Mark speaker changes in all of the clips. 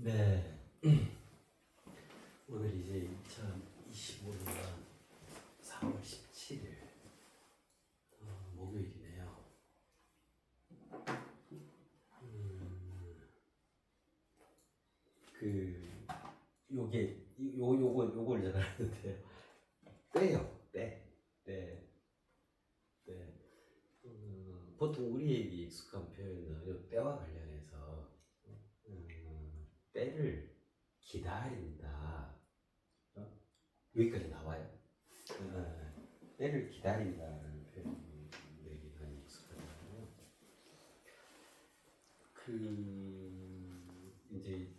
Speaker 1: 네. 오늘 이제 2025년 4월 17일 목요일이네요. 그 요걸 제가 하는데 때요. 때. 보통 우리에게 익숙한 표현은 요 때와 관련해서 때를 기다린다. 여기까지 나와요. 때를 기다린다는 표현이 많이 익숙하잖아요. 이제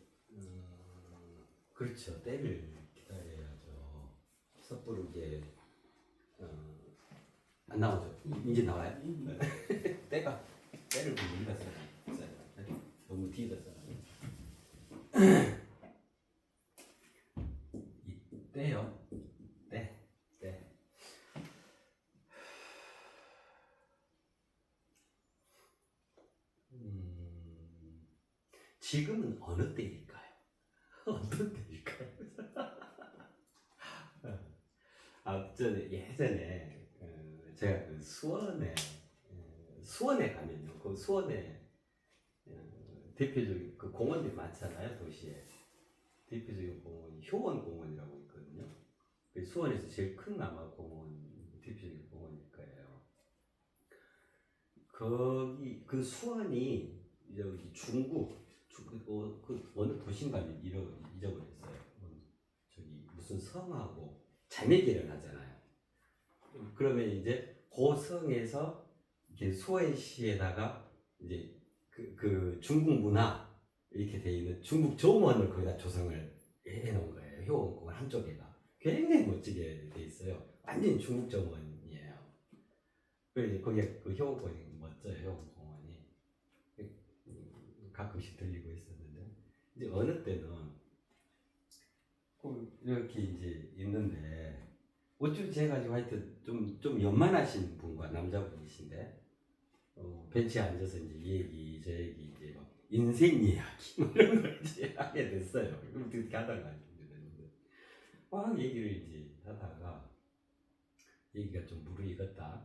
Speaker 1: 그렇죠. 때를 기다려야죠. 섣부르게 안 나오죠. 이제 나와요. 때를 우리가 써요. 너무 뒤에다 써요. 때요. 때. 지금은 어느 때일까요? 어느 때일까요? 저는 예전에 제가 그 수원에 가면요. 그 수원에 대표적인 그 공원들이 많잖아요. 도시에 대표적인 공원이 효원공원이라고 있거든요. 그 수원에서 제일 큰 아마 대표적인 공원일 거예요. 거기 그 수원이 여기 그 어느 도시인가를 잊어버렸어요. 저기 무슨 성하고 자매기를 하잖아요. 그러면 이제 그 성에서 이렇게 수원시에다가 이제 그 중국 문화 이렇게 돼 있는 중국 정원을 거기다 조성을 해놓은 거예요. 효원공원 한쪽에가 굉장히 멋지게 돼 있어요. 완전 중국 정원이에요. 그래서 거기에 그 효원공원이 멋져요. 효원공원이 가끔씩 들리고 있었는데 이제 어느 때는 이렇게 이제 있는데 어쩌지 해가지고 하여튼 좀 연만하신 분과 남자분이신데 벤치에 앉아서 이제 이 얘기 저 얘기 이제 막 인생 이야기 뭐 이런 걸 이제 하게 됐어요. 그렇게 하다가 막 얘기를 이제 하다가 얘기가 좀 무르익었다.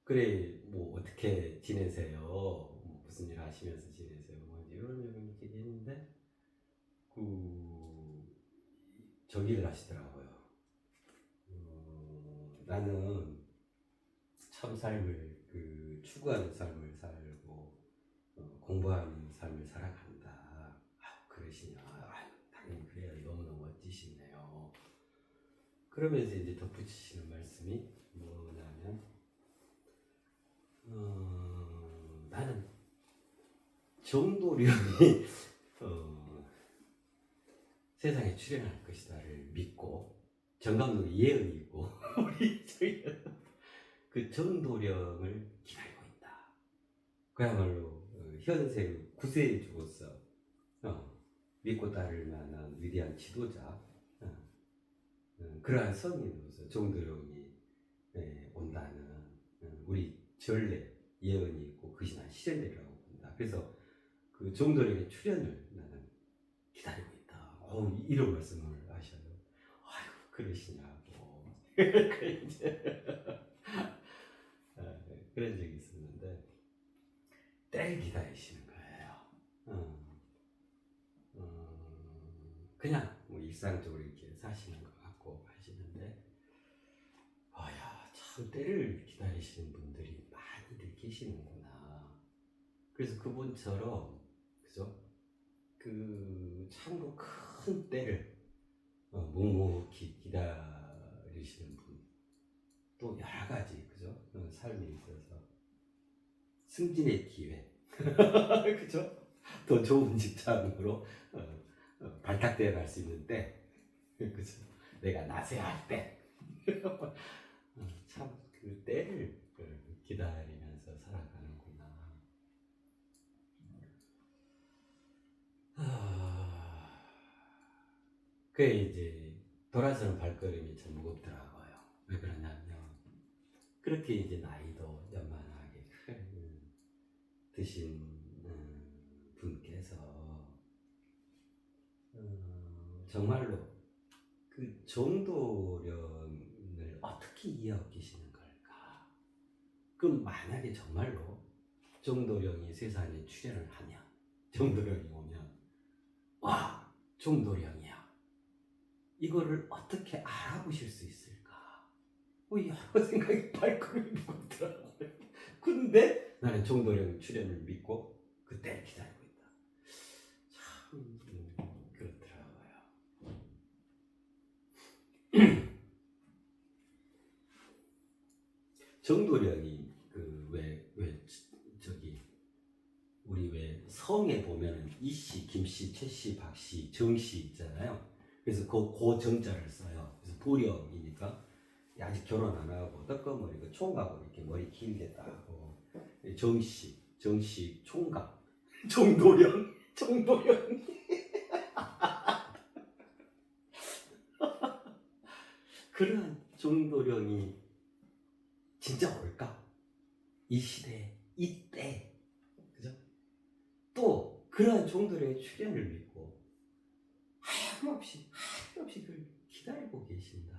Speaker 1: 그래 뭐 어떻게 지내세요? 뭐 무슨 일 하시면서 지내세요? 뭐 이런 얘기 했는데 저기를 하시더라고요. 나는 참 삶을 추구하는 삶을 살고 공부하는 삶을 살아간다. 그러시냐? 당연히 그래요. 너무너무 멋지시네요. 그러면서 이제 덧붙이시는 말씀이 뭐냐면 나는 정도령이 세상에 출현할 것이다를 믿고 정감독의 예언이 있고 우리 그 정도령을 기다리고 있다. 그야말로 현세 구세주로서 믿고 따를 만한 위대한 지도자, 그러한 성인으로서 정도령이 온다는 우리 전례 예언이 있고 그것이 난 실현되리라고 본다. 그래서 그 정도령의 출현을 나는 기다리고 있다. 이런 말씀을 하셔요. 아이고 그러시냐고. 그런 적이 있었는데 때를 기다리시는 거예요. 그냥 뭐 일상적으로 이렇게 사시는 것 같고 하시는데 참 때를 기다리시는 분들이 많이들 계시는구나. 그래서 그분처럼 그죠? 참고 큰 때를 묵묵히 기다리시는 분 또 여러 가지 그죠? 삶에 있어서 승진의 기회 그죠? 더 좋은 직장으로 발탁되어 갈 수 있는 때 그죠? 내가 나세할 때 참 그 때를 기다리면서 살아가는구나. 그게 이제 돌아서는 발걸음이 참 무겁더라고요. 왜 그러냐면 그렇게 이제 나이도 연만하게 드신 예수님께서 정말로 그 정도령을 어떻게 이해하고 계시는 걸까? 그럼 만약에 정말로 정도령이 세상에 출현을 하면, 정도령이 오면, 와, 정도령이야, 이거를 어떻게 알아보실 수 있을까? 여러 생각이 발걸음이 무겁더라고요. 근데 나는 정도령 출현을 믿고 그때를 기다리고 있다. 참 그렇더라고요. 정도령이 저기 우리 왜 성에 보면은 이씨, 김씨, 최씨, 박씨, 정씨 있잖아요. 그래서 그 정자를 써요. 그래서 도령이니까 아직 결혼 안 하고 떡거머리고 총각으로 이렇게 머리 길게 따고 정씨, 총각, 정도령. 그러한 정도령이 진짜 올까? 이 시대에, 이때, 그죠? 또 그러한 정도령의 출현을 믿고 하염없이 그걸 기다리고 계신다.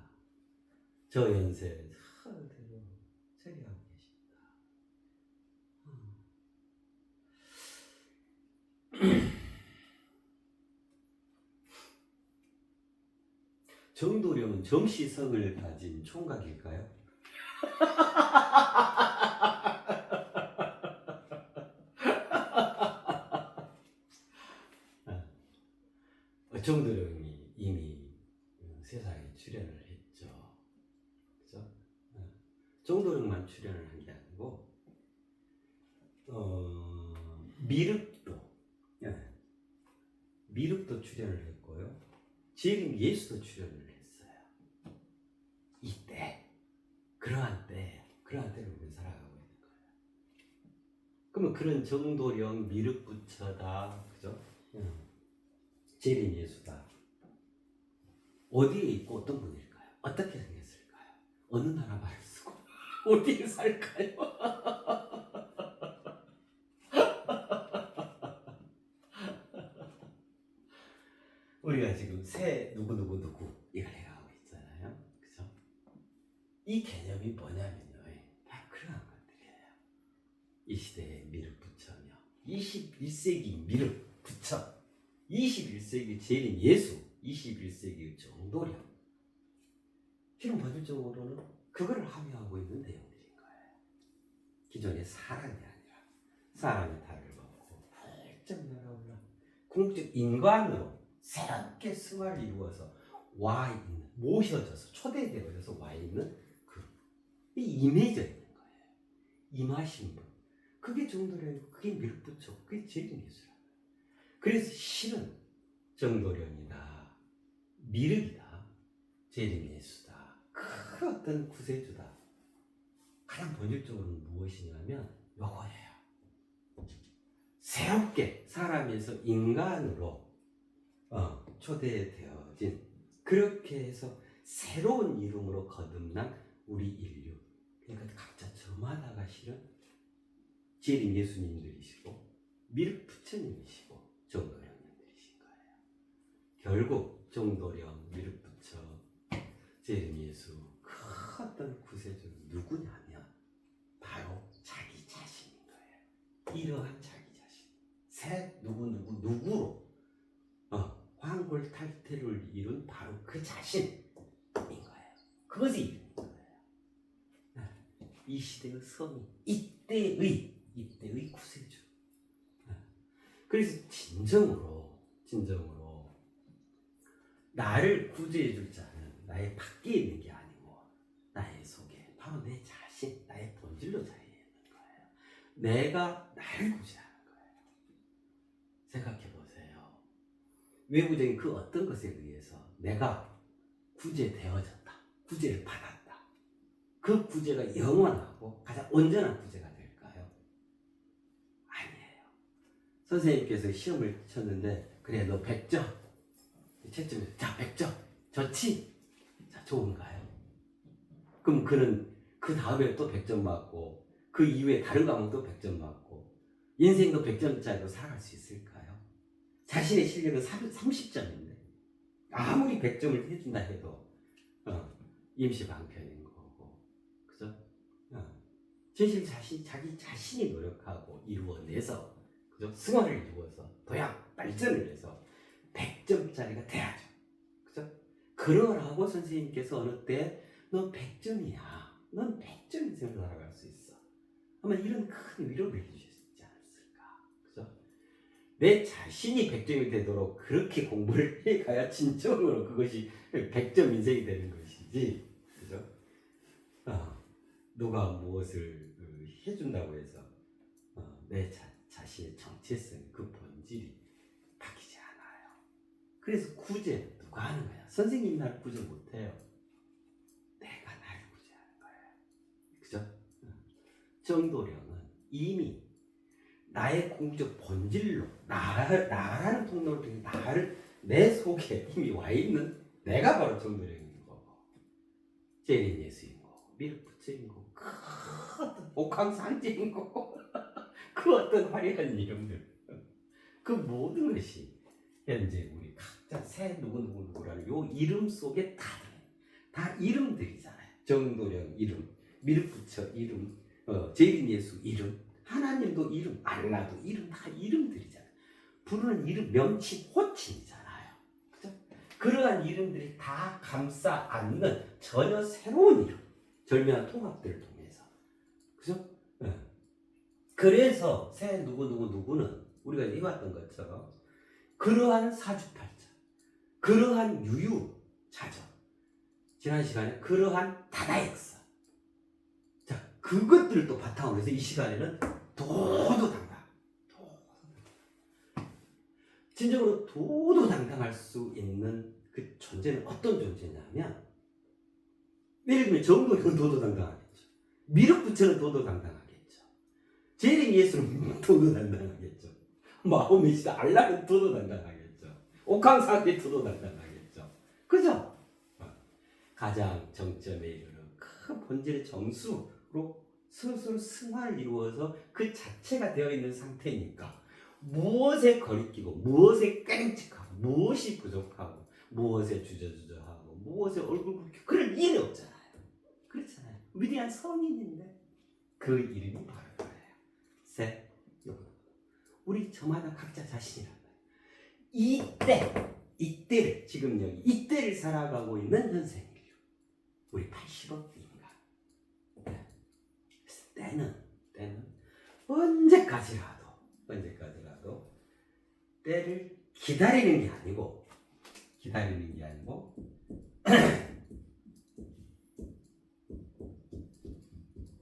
Speaker 1: 저 연세에 하대로 체리하고 계십니다. 정도령은 정씨성을 가진 총각일까요? 정도령이 이미 세상에 출현을 했죠. 그죠? 정도령만 출현을 한 게 아니고 미륵도 출연을 했고요. 재림 예수도 출연을 했어요. 이때 그러한 때를 우리 살아가고 있는 거예요. 그러면 그런 정도령, 미륵부처다, 그죠? 재림 예수다. 어디에 있고 어떤 분일까요? 어떻게 생겼을까요? 어느 나라 말을 쓰고 어디에 살까요? 우리가 지금 새 누구 이걸 해가고 있잖아요. 그죠? 이 개념이 뭐냐면요, 다 그러한 것들이에요. 이 시대의 미륵부처며 21세기 미륵부처, 21세기 재림 예수, 21세기 정도령, 지금 본질적으로는 그거를 함유하고 있는 내용들인 거예요. 기존의 사람이 아니라 사람의 달을 먹고 훌쩍 날아올라 궁극적 인간으로 새롭게 승화를 이루어서 와 있는, 모셔져서 초대되어져서 와 있는 이 임해져 있는 거예요. 임하신 분. 그게 정도령이고 그게 미륵부처, 그게 재림 예수라고요. 그래서 실은 정도령이다, 미륵이다, 재림 예수다, 그 어떤 구세주다. 가장 본질적으로는 무엇이냐면 요거예요. 새롭게 사람에서 인간으로 초대되어진, 그렇게 해서 새로운 이름으로 거듭난 우리 인류. 그러니까 각자 저마다가 실은 재림 예수님들이시고 미륵 부처님이시고 정도령님들이신 거예요. 결국 정도령, 미륵 부처, 재림 예수, 그 어떤 구세주는 누구냐면 바로 자기 자신인 거예요. 이러한 자기 자신. 새 누구로 황골탈태를 이룬 바로 그 자신인 거예요. 그것이 이름인 거예요. 이 시대의 성이, 이때의 구세주. 그래서 진정으로 나를 구제해 줄 자는 나의 밖에 있는 게 아니고 나의 속에 바로 내 자신, 나의 본질로 자리해 있는 거예요. 내가 나를 구제하는 거예요. 생각해 보세요. 외부적인 그 어떤 것에 의해서 내가 구제되어졌다, 구제를 받았다. 그 구제가 영원하고 가장 온전한 구제가 될까요? 아니에요. 선생님께서 시험을 쳤는데, 그래 너 100점, 채점에서 자 100점 좋지? 자 좋은가요? 그럼 그는 그 다음에 또 100점 맞고 그 이후에 다른 과목도 100점 맞고 인생도 100점짜리로 살아갈 수 있을까요? 자신의 실력은 30점인데 아무리 100점을 해준다 해도 임시 방편인 거고, 그죠? 진실 자기 자신이 노력하고 이루어내서, 그죠? 승화를 이루어서 도약 발전을 해서 100점짜리가 돼야죠, 그죠? 그러라고 선생님께서 어느 때 넌 100점이야, 넌 100점 인생으로 살아갈 수 있어, 아마 이런 큰 위로를 해주셨지 않았을까, 그죠? 내 자신이 100점이 되도록 그렇게 공부를 해가야 진정으로 그것이 100점 인생이 되는 것이지, 그죠? 누가 무엇을 해준다고 해서 내 자신의 정체성, 그 본질이 바뀌지 않아요. 그래서 구제 누가 하는 거야? 선생님이 나를 구제 못해요. 내가 나를 구제하는 거예요. 그죠? 정도령은 이미 나의 궁극적 본질로 나라는 통로를 통해 내 속에 이미 와 있는 내가 바로 정도령인 거고, 제린 예수인 거고, 밀부처인 거고, 그 어떤 옥황상제인 거고, 그 어떤 화려한 이름들, 그 모든 것이 현재 우리 각자 새 누구라는 요 이름 속에 다 이름들이잖아요. 정도령 이름, 밀부처 이름, 제린 예수 이름, 하나님도 이름, 알라도 이름, 다 이름들이잖아요. 부르는 이름, 명칭, 호칭이잖아요. 그죠? 그러한 이름들이 다 감싸 안는 전혀 새로운 이름, 절묘한 통합들을 통해서. 그죠? 그래서 새 누구는 우리가 해왔던 것처럼 그러한 사주팔자, 그러한 유유자적, 지난 시간에 그러한 다다익사, 자, 그것들을 또 바탕으로 해서 이 시간에는 도도당당, 진정으로 도도당당할 수 있는 그 존재는 어떤 존재냐면, 예를 들면 정도는 도도당당하겠죠, 미륵부처는 도도당당하겠죠, 제림 예수는 도도당당하겠죠, 마호메 시다 알라는 도도당당하겠죠, 옥황상제 도도당당하겠죠, 그죠? 가장 정점에 이르는 큰 본질의 정수로 스스로 승화를 이루어서 그 자체가 되어 있는 상태니까 무엇에 거리끼고, 무엇에 깽찍하고, 무엇이 부족하고, 무엇에 주저주저하고, 무엇에 얼굴 붉히고 그럴 일이 없잖아요. 그렇잖아요. 위대한 성인인데 그 이름이 바로 이거예요. 셋, 요거. 우리 저마다 각자 자신이란 말이에요. 이때를 지금 여기 이때를 살아가고 있는 현생 인류, 우리 80억 인간. 때는 언제까지라도 때를 기다리는 게 아니고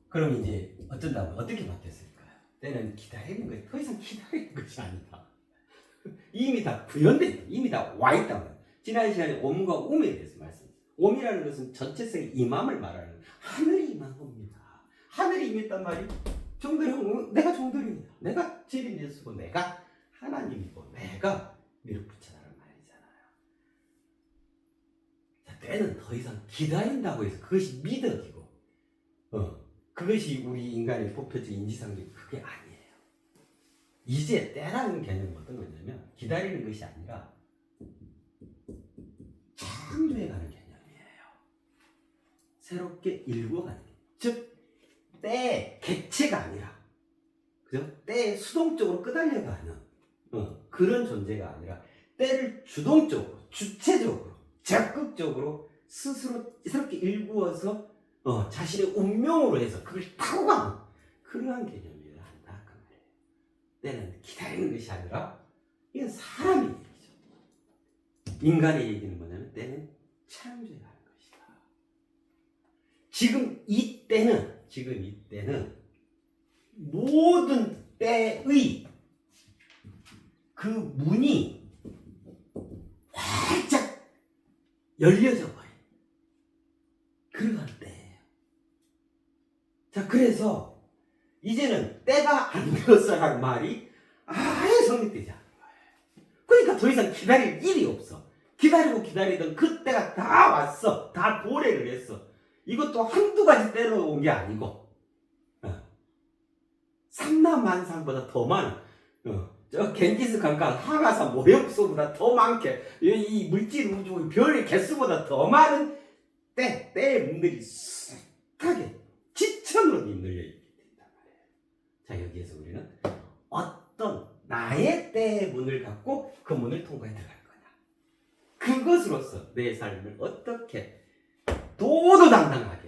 Speaker 1: 그럼 이제 어쩐다면 어떻게 바뀌었을까요? 때는 기다리는 것이 더 이상 기다리는 것이 아니다. 이미 다 구현된, 이미 다 와 있단 말이에요. 지난 시간에 옴과 움에 대해서 말씀드렸어요. 옴이라는 것은 전체성의 임함을 말하는, 하늘이 임한 겁니다. 하늘이 임했단 말이 정도령, 내가 정도령이다, 내가 제림 예수고, 내가 하나님이고, 내가 미륵부처라는 말이잖아요. 자, 때는 더 이상 기다린다고 해서 그것이 미덕이고, 그것이 우리 인간의 보편적 인지상적이 그게 아니에요. 이제 때라는 개념은 어떤 거냐면 기다리는 것이 아니라 창조해가는 개념이에요. 새롭게 일궈가는 개념. 즉 때의 객체가 아니라, 그죠? 때에 수동적으로 끄달려가는 그런 존재가 아니라 때를 주동적으로, 주체적으로, 적극적으로 스스로 새롭게 일구어서 자신의 운명으로 해서 그걸 타고 가는 그러한 개념이라 한다 그 말이에요. 때는 기다리는 것이 아니라 이건 사람의 얘기죠. 인간의 얘기는 뭐냐면 때는 창조해가는 것이다. 지금 이때는 모든 때의 그 문이 활짝 열려져 버린 그러한 때예요. 자, 그래서 이제는 때가 안 되었어라는 말이 아예 성립되지 않는 거예요. 그러니까 더 이상 기다릴 일이 없어. 기다리던 그 때가 다 왔어. 다 도래를 했어. 이것도 한두 가지 때로 온 게 아니고 삼라만상보다 더 많은 저 겐지스 강가 항아사 모력소보다 더 많게 이 물질 우주 별의 개수보다 더 많은 때의 문들이 숱하게 지천으로 늘려 있게 된단 말이에요. 자, 여기에서 우리는 어떤 나의 때의 문을 갖고 그 문을 통과해 들어갈 거냐. 그것으로서 내 삶을 어떻게 도도당당하게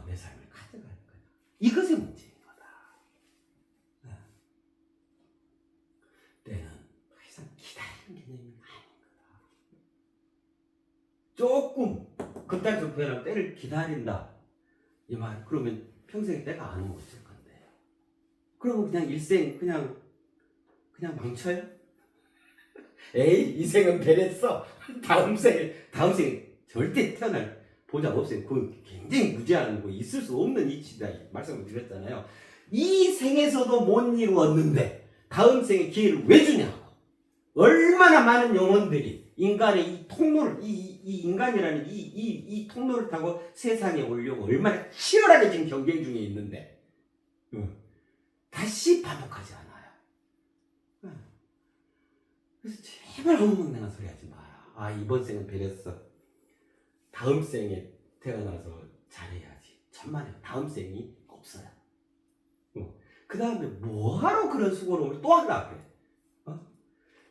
Speaker 1: 내 삶을 가져갈 거냐. 이것이 문제인 거다. 때는 더 이상 기다리는 개념이 아닌 거다. 조금 극단적으로 표현하면 때를 기다린다. 이 말, 그러면 평생에 때가 안 오면 어쩔 건데. 그러면 그냥 일생 그냥 망쳐요? 에이, 이 생은 배렸어. 다음 생에 절대 태어날 보장 없어요. 그건 굉장히 무제한 거 있을 수 없는 이치다 말씀을 드렸잖아요. 이 생에서도 못 이루었는데 다음 생에 기회를 왜 주냐고. 얼마나 많은 영혼들이 인간의 이 통로를 이 인간이라는 이 통로를 타고 세상에 오려고 얼마나 치열하게 지금 경쟁 중에 있는데 다시 반복하지 않아요. 그래서 제발 허무맹랑한 소리 하지 마라. 아, 이번 생은 배렸어. 다음 생에 태어나서 잘해야지. 천만에 다음 생이 없어요. 그 다음에 뭐하러 그런 수고를 또 하려고 그래.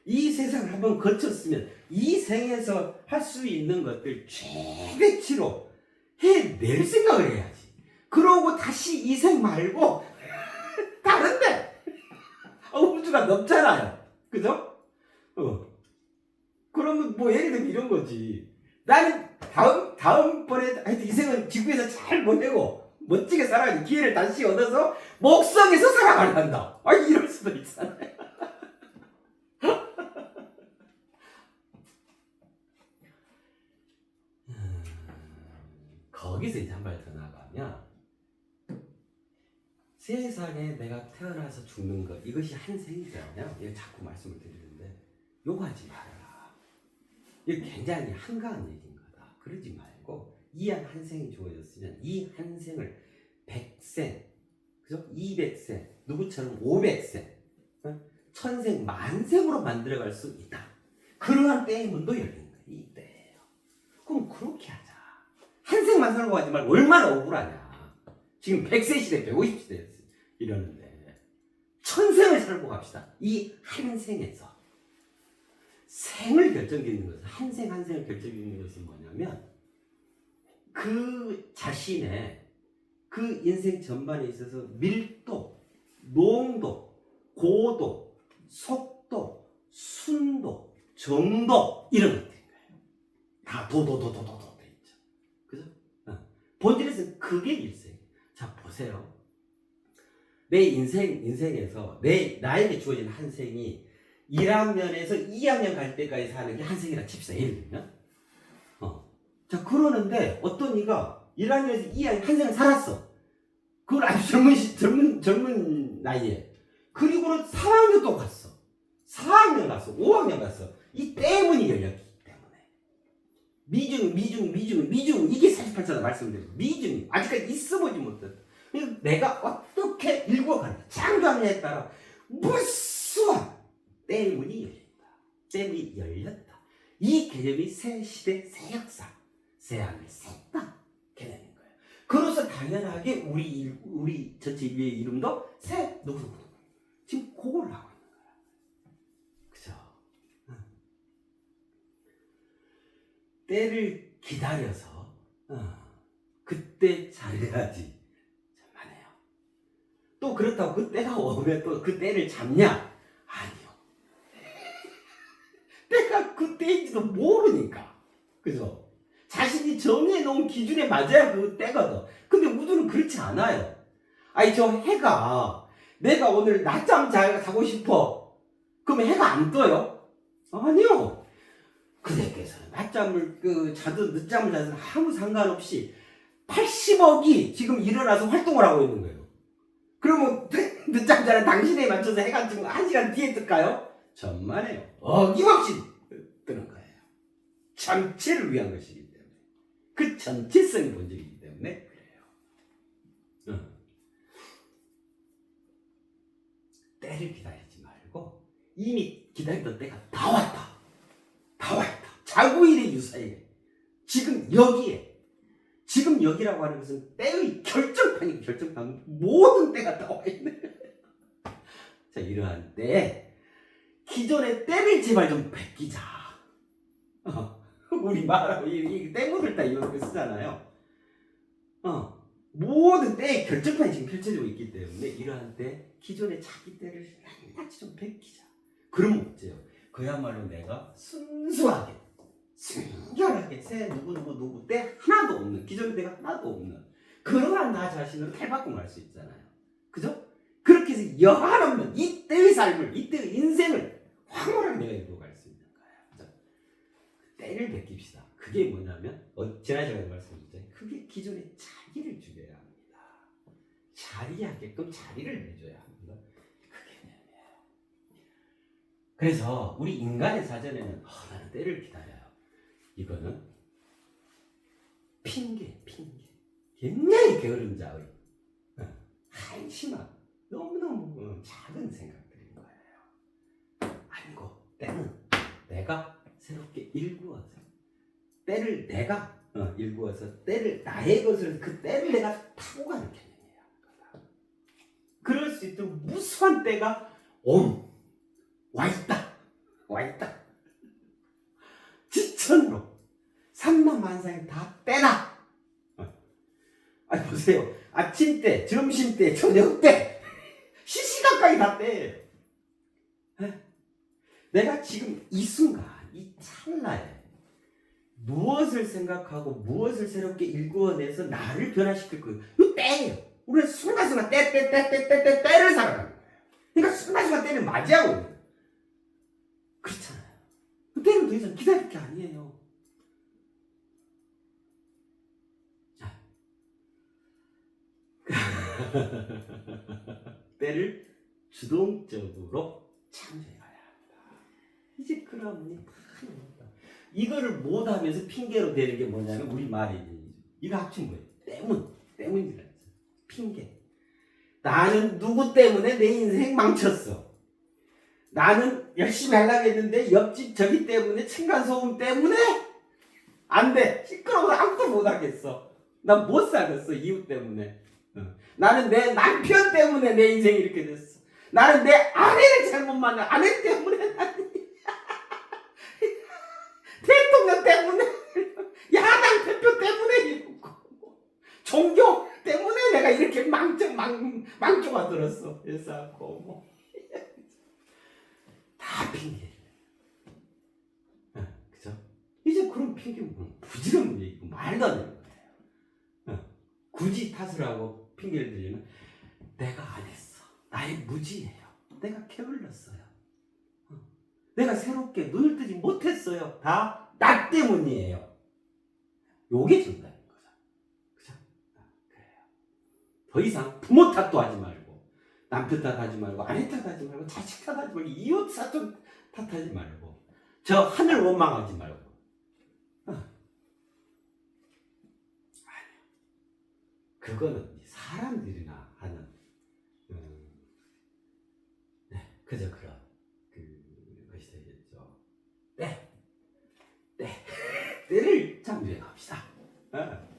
Speaker 1: 이 세상을 한번 거쳤으면 이 생에서 할 수 있는 것들 최대치로 해낼 생각을 해야지. 그러고 다시 이 생 말고 다른데 우주가 넓잖아요. 그죠? 그러면 뭐 예를 들면 이런 거지. 나는 다음번에 하여튼 이 생은 지구에서 잘 보내고 멋지게 살아야지. 기회를 다시 얻어서 목성에서 살아가려한다. 이럴 수도 있잖아요. 거기서 이제 한 발 더 나가면 세상에 내가 태어나서 죽는 것 이것이 한 생이잖아요. 이거 자꾸 말씀을 드리는데 요거 하지 말아라. 이거 굉장히 한가한 얘기인 거다. 그러지 말고 이 한 생이 주어졌으면 이 한 생을 100생, 그죠? 200생, 누구처럼 500생, 1000생, 만생으로 만들어갈 수 있다. 그러한 때의 문도 열리는 거예요. 이 때예요. 그럼 그렇게 하자. 한 생만 살고 하지 말고 얼마나 억울하냐. 지금 100세 시대, 150시대 이러는데 1000생을 살고 갑시다. 이 한 생에서 생을 결정짓는 것은 한 생 한 생을 결정짓는 것은 뭐냐면 그 자신의 그 인생 전반에 있어서 밀도, 농도, 고도, 속도, 순도, 정도 이런 것들인 거예요. 다 도도도도도도 돼 있죠. 그죠? 본질에서는 그게 일생. 자, 보세요. 내 인생에서 나에게 주어진 한 생이 1학년에서 2학년 갈 때까지 사는 게 한 생이라 칩시다. 예를 들면. 자, 그러는데 어떤 이가 1학년에서 2학년 한 생을 살았어. 그걸 아주 젊은 나이에. 그리고는 3학년 또 갔어. 4학년 갔어. 5학년 갔어. 이 때문이 열렸기 때문에. 미중. 이게 48자다 말씀드려요. 미중. 아직까지 있어보지 못했어. 내가 어떻게 읽어가는가. 창조함에 따라 무수한 때의 문이 열린다. 때문이 열렸다. 이 개념이 새 시대, 새 역사, 새 하늘, 새 땅 개념인 거예요. 그로서 당연하게 우리 전체 인류의 이름도 새 누구누구. 지금 그걸 하고 있는 거야. 그죠? 때를 기다려서 그때 잘해야지. 참만해요. 또 그렇다고 그 때가 오면 또 그 때를 잡냐? 아니요. 때가 그 때인지도 모르니까. 그죠? 자신이 정해놓은 기준에 맞아야 그 때거든. 근데 우주는 그렇지 않아요. 아니, 저 해가 내가 오늘 낮잠 자고 싶어. 그러면 해가 안 떠요? 아니요. 그대께서는 낮잠을 자든 늦잠을 자든 아무 상관없이 80억이 지금 일어나서 활동을 하고 있는 거예요. 그러면 늦잠 자는 당신에 맞춰서 해가 지금 1시간 뒤에 뜰까요? 천만에요. 어김없이 뜨는 거예요. 전체를 위한 것이기 때문에. 그 전체성이 본질이기 때문에 그래요. 때를 기다리지 말고 이미 기다리던 때가 다 왔다. 다 왔다. 자구일의 유사에 지금 여기에 지금 여기라고 하는 것은 때의 결정판이고 결정판 모든 때가 다 와 있네. 자, 이러한 때에 기존의 때를 제발 좀 베끼자. 우리 말하고 이 때문을 다 이렇게 쓰잖아요. 모든 때의 결정판이 지금 펼쳐지고 있기 때문에 이러한 때 기존의 자기 때를 낱낱이 좀 베끼자. 그러면 어째요? 그야말로 내가 순수하게 순결하게 새 누구 때 하나도 없는 기존의 때가 하나도 없는 그러한 나 자신을 탈바꿈할 수 있잖아요. 그죠? 그렇게 해서 여한없는 이때의 삶을 이때의 인생을 황홀하게 내가 이루어갈 수 있는 거예요. 그죠? 때를 베낍시다. 그게 뭐냐면 지난 시간에 말씀드렸잖아요. 그게 기존의 자기를 죽여야 합니다. 자리하게끔 자리를 내줘야 합니다. 그게 내용이에요. 그래서 우리 인간의 사전에는 나는 때를 기다려요. 이거는 핑계. 굉장히 게으른 자의 한심한 너무너무 작은 생각들인 거예요. 아니고 때는 내가 새롭게 일구어서 때를 내가 일구어서 때를 나의 것을 그 때를 내가 타고 가는 개념이에요. 그럴 수 있도록 무수한 때가 와 있다. 지천으로 삼만만상이 다 때다. 아니 보세요. 아침 때, 점심 때, 저녁 때 시시각각이 다 때예요. 내가 지금 이 순간, 이 찰나에 무엇을 생각하고 무엇을 새롭게 일구어내서 나를 변화시킬 거예요. 이거 때예요. 우리는 순간순간 때를 살아가는 거예요. 그러니까 순간순간 때를 맞이하고 있는 거예요. 그렇잖아요. 그 때는 더 이상 기다릴 게 아니에요. 때를 주동적으로 창조해가야 합니다. 이제 그러니 다 나온다. 이거를 못하면서 핑계로 대는 게 뭐냐면 우리 말이 이거 합친 거예요. 때문이라 했어. 핑계. 나는 누구 때문에 내 인생 망쳤어. 나는 열심히 하려고 했는데 옆집 저기 때문에 층간소음 때문에 안 돼. 시끄러워서 아무것도 못하겠어. 난 못 살겠어. 이유 때문에. 나는 내 남편 때문에 내 인생이 이렇게 됐어. 나는 내 아내를 잘못 만난 아내 때문에 대통령 때문에 야당 대표 때문에 이렇고 종교 때문에 내가 이렇게 망조가 들었어. 그래서 다 핑계. 그죠? 이제 그런 핑계는 부질없는 얘기고 말도 안 되는 거예요. 굳이 탓을 하고 핑계를 들리면 내가 안 했어. 나의 무지예요. 내가 게을렀어요. 내가 새롭게 눈을 뜨지 못했어요. 다 나 때문이에요. 요게 정답인 거죠. 그죠? 그래요. 더 이상 부모 탓도 하지 말고 남편 탓하지 말고 아내 탓하지 말고 자식 탓하지 말고 이웃 사촌 탓하지 말고 저 하늘 원망하지 말고 아니요. 그거는 사람들이나 하는 그저 그런 것이 되겠죠. 때를 창조해 갑시다.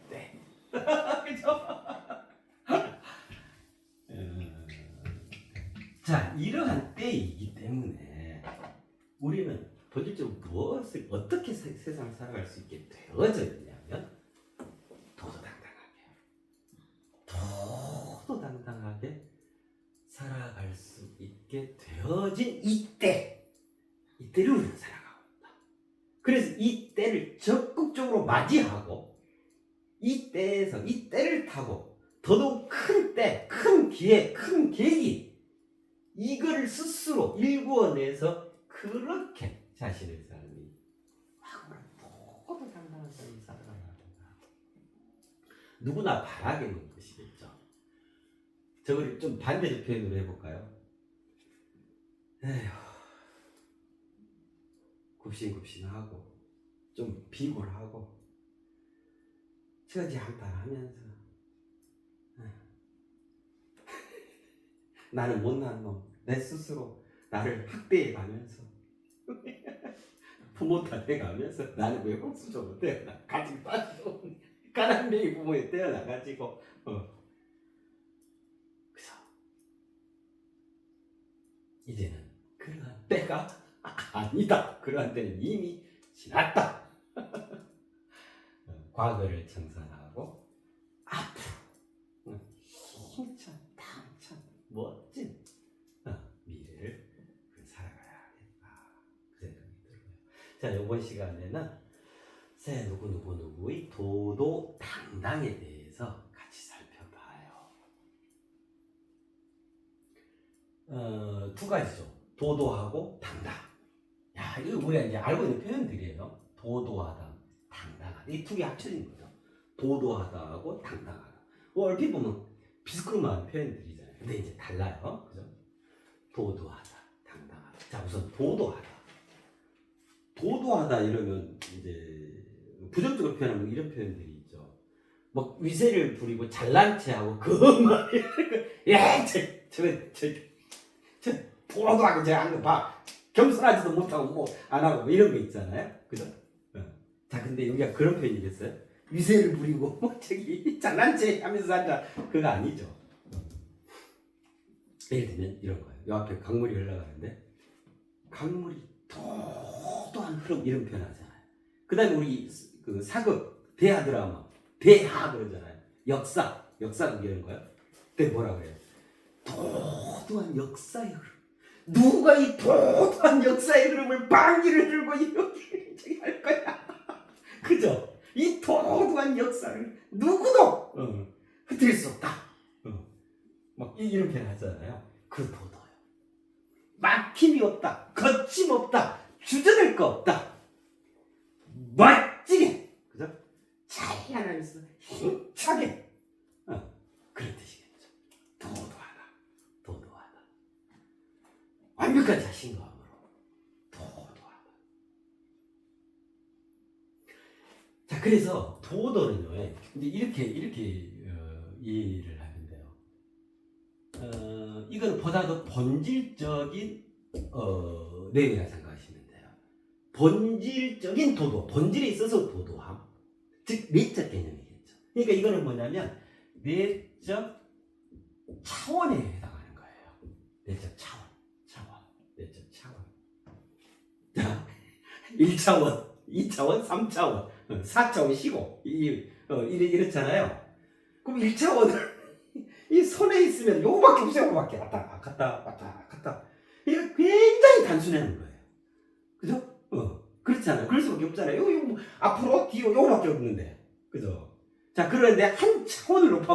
Speaker 1: 네. 그죠? 자, 이러한 때이기 때문에 우리는 본질적으로 무엇을 어떻게 세상을 살아갈 수 있게 되어져 있냐면 도도당당하게 살아갈 수 있게 되어진 이때를 우리는 살아가고 있다. 그래서 이 때를 적극적으로 맞이하고 이 때에서 이 때를 타고 더더욱 큰 때, 큰 기회, 큰 계기 이거를 스스로 일구어내서 그렇게 자신의 삶이 도도당당한 삶을 살아가야 한다. 누구나 바라겠는 것이겠죠. 저걸 좀 반대적 표현으로 해볼까요? 에휴, 굽신굽신하고 좀 비굴하고 처지한탄하면서 나는 못난 놈, 내 스스로 나를 학대해 가면서 부모 탓해 가면서 나는 왜 복수적으로 태어나 가지고 빠져 가난뱅이 부모에 태어나가지고 그래서 이제는 그러한 때가 아니다. 그러한 때는 이미 지났다. 과거를 청산하고 앞으로 힘찬 당찬 멋진 미래를 살아가야겠다. 그 생각이 들어요. 자, 이번 시간에는 새 누구누구의 도도당당에 대해서 같이 살펴봐요. 두 가지죠. 도도하고 당당. 야, 이거 우리가 이제 알고 있는 표현들이에요. 도도하다, 당당하다. 이 두 개 합쳐진 거죠. 도도하다하고 당당하다. 얼핏 보면 비스크름한 표현들이잖아요. 근데 이제 달라요. 그죠? 도도하다, 당당하다. 자, 우선 도도하다. 도도하다 이러면 이제 부정적으로 표현하면 이런 표현들이 있죠. 뭐 위세를 부리고 잘난 체하고 그만 야, 저 도도하고 저한 거 봐. 겸손하지도 못하고 뭐 안 하고 뭐 이런 거 있잖아요. 그죠? 자, 근데 여기가 그런 표현이겠어요? 위세를 부리고 뭐 저기 잘난 체 하면서 앉아. 그거 아니죠. 예를 들면 이런 거예요. 요 앞에 강물이 흘러가는데 강물이 도도한 흐름 이런 표현 하잖아요. 그 다음에 우리 그 사극 대하 드라마 대하 그러잖아요. 역사 이런 거예요. 그때 뭐라 그래요? 도도한 역사의 흐름. 누가 이 도도한 역사의 흐름을 방귀를 들고 이렇게 할 거야. 그죠? 이 도도한 역사를 누구도 흩을 수 없다. 막 이런 표현 하잖아요. 그 도도요. 막힘이 없다. 거침없다. 주저될 거 없다. 멋지게. 그죠? 잘 하나면서 힘차게. 그런 뜻이겠죠. 도도하다. 완벽한 자신감으로 도도하다. 자, 그래서 도도는요. 이제 이렇게 이해를 하면 돼요. 이건 보다 더 본질적인 내용이라 생각하시면 돼요. 본질적인 도도, 본질에 있어서 도도함, 즉 내적 개념이겠죠. 그러니까 이거는 뭐냐면 내적 차원에 해당하는 거예요. 내적 차원. 자, 1차원, 2차원, 3차원, 4차원 쉬고 이렇잖아요. 그럼 1차원을 이 손에 있으면 요거밖에 없어요. 요거밖에 왔다 갔다. 이거 굉장히 단순한 거예요. 그죠? 그렇잖아요. 그럴 수밖에 없잖아요. 요 뭐, 앞으로 뒤로 요거밖에 없는데. 그죠? 자, 그런데 한 차원을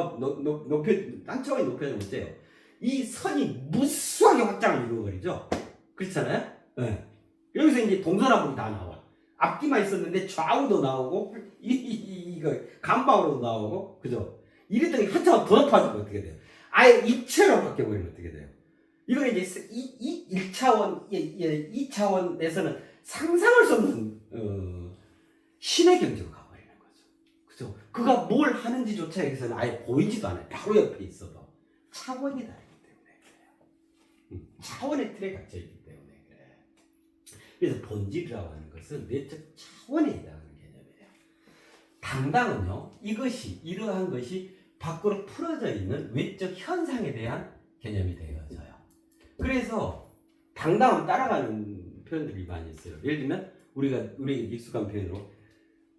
Speaker 1: 한 차원이 높여면 어때요? 이 선이 무수하게 확장을 이루어버리죠? 그렇잖아요? 네. 여기서 이제 동서남북이 다 나와. 앞뒤만 있었는데 좌우도 나오고, 이거 간방으로도 나오고, 그죠? 이랬더니 한 차원 더 높아지면 어떻게 돼요? 아예 입체로 바뀌어버리면 어떻게 돼요? 이건 이제 1차원, 2차원에서는 상상할 수 없는, 신의 경지로 가버리는 거죠. 그죠? 그가 뭘 하는지조차 여기서는 아예 보이지도 않아요. 바로 옆에 있어도. 차원이 다르기 때문에 그래요. 차원의 틀에 갇혀있기 때문에 그래요. 그래서 본질이라고 하는 것은 내적 차원에 해당하는 개념이에요. 당당은요, 이러한 것이 밖으로 풀어져 있는 외적 현상에 대한 개념이 되어져요. 그래서 당당은 따라가는 표현들이 많이 있어요. 예를 들면 우리 익숙한 표현으로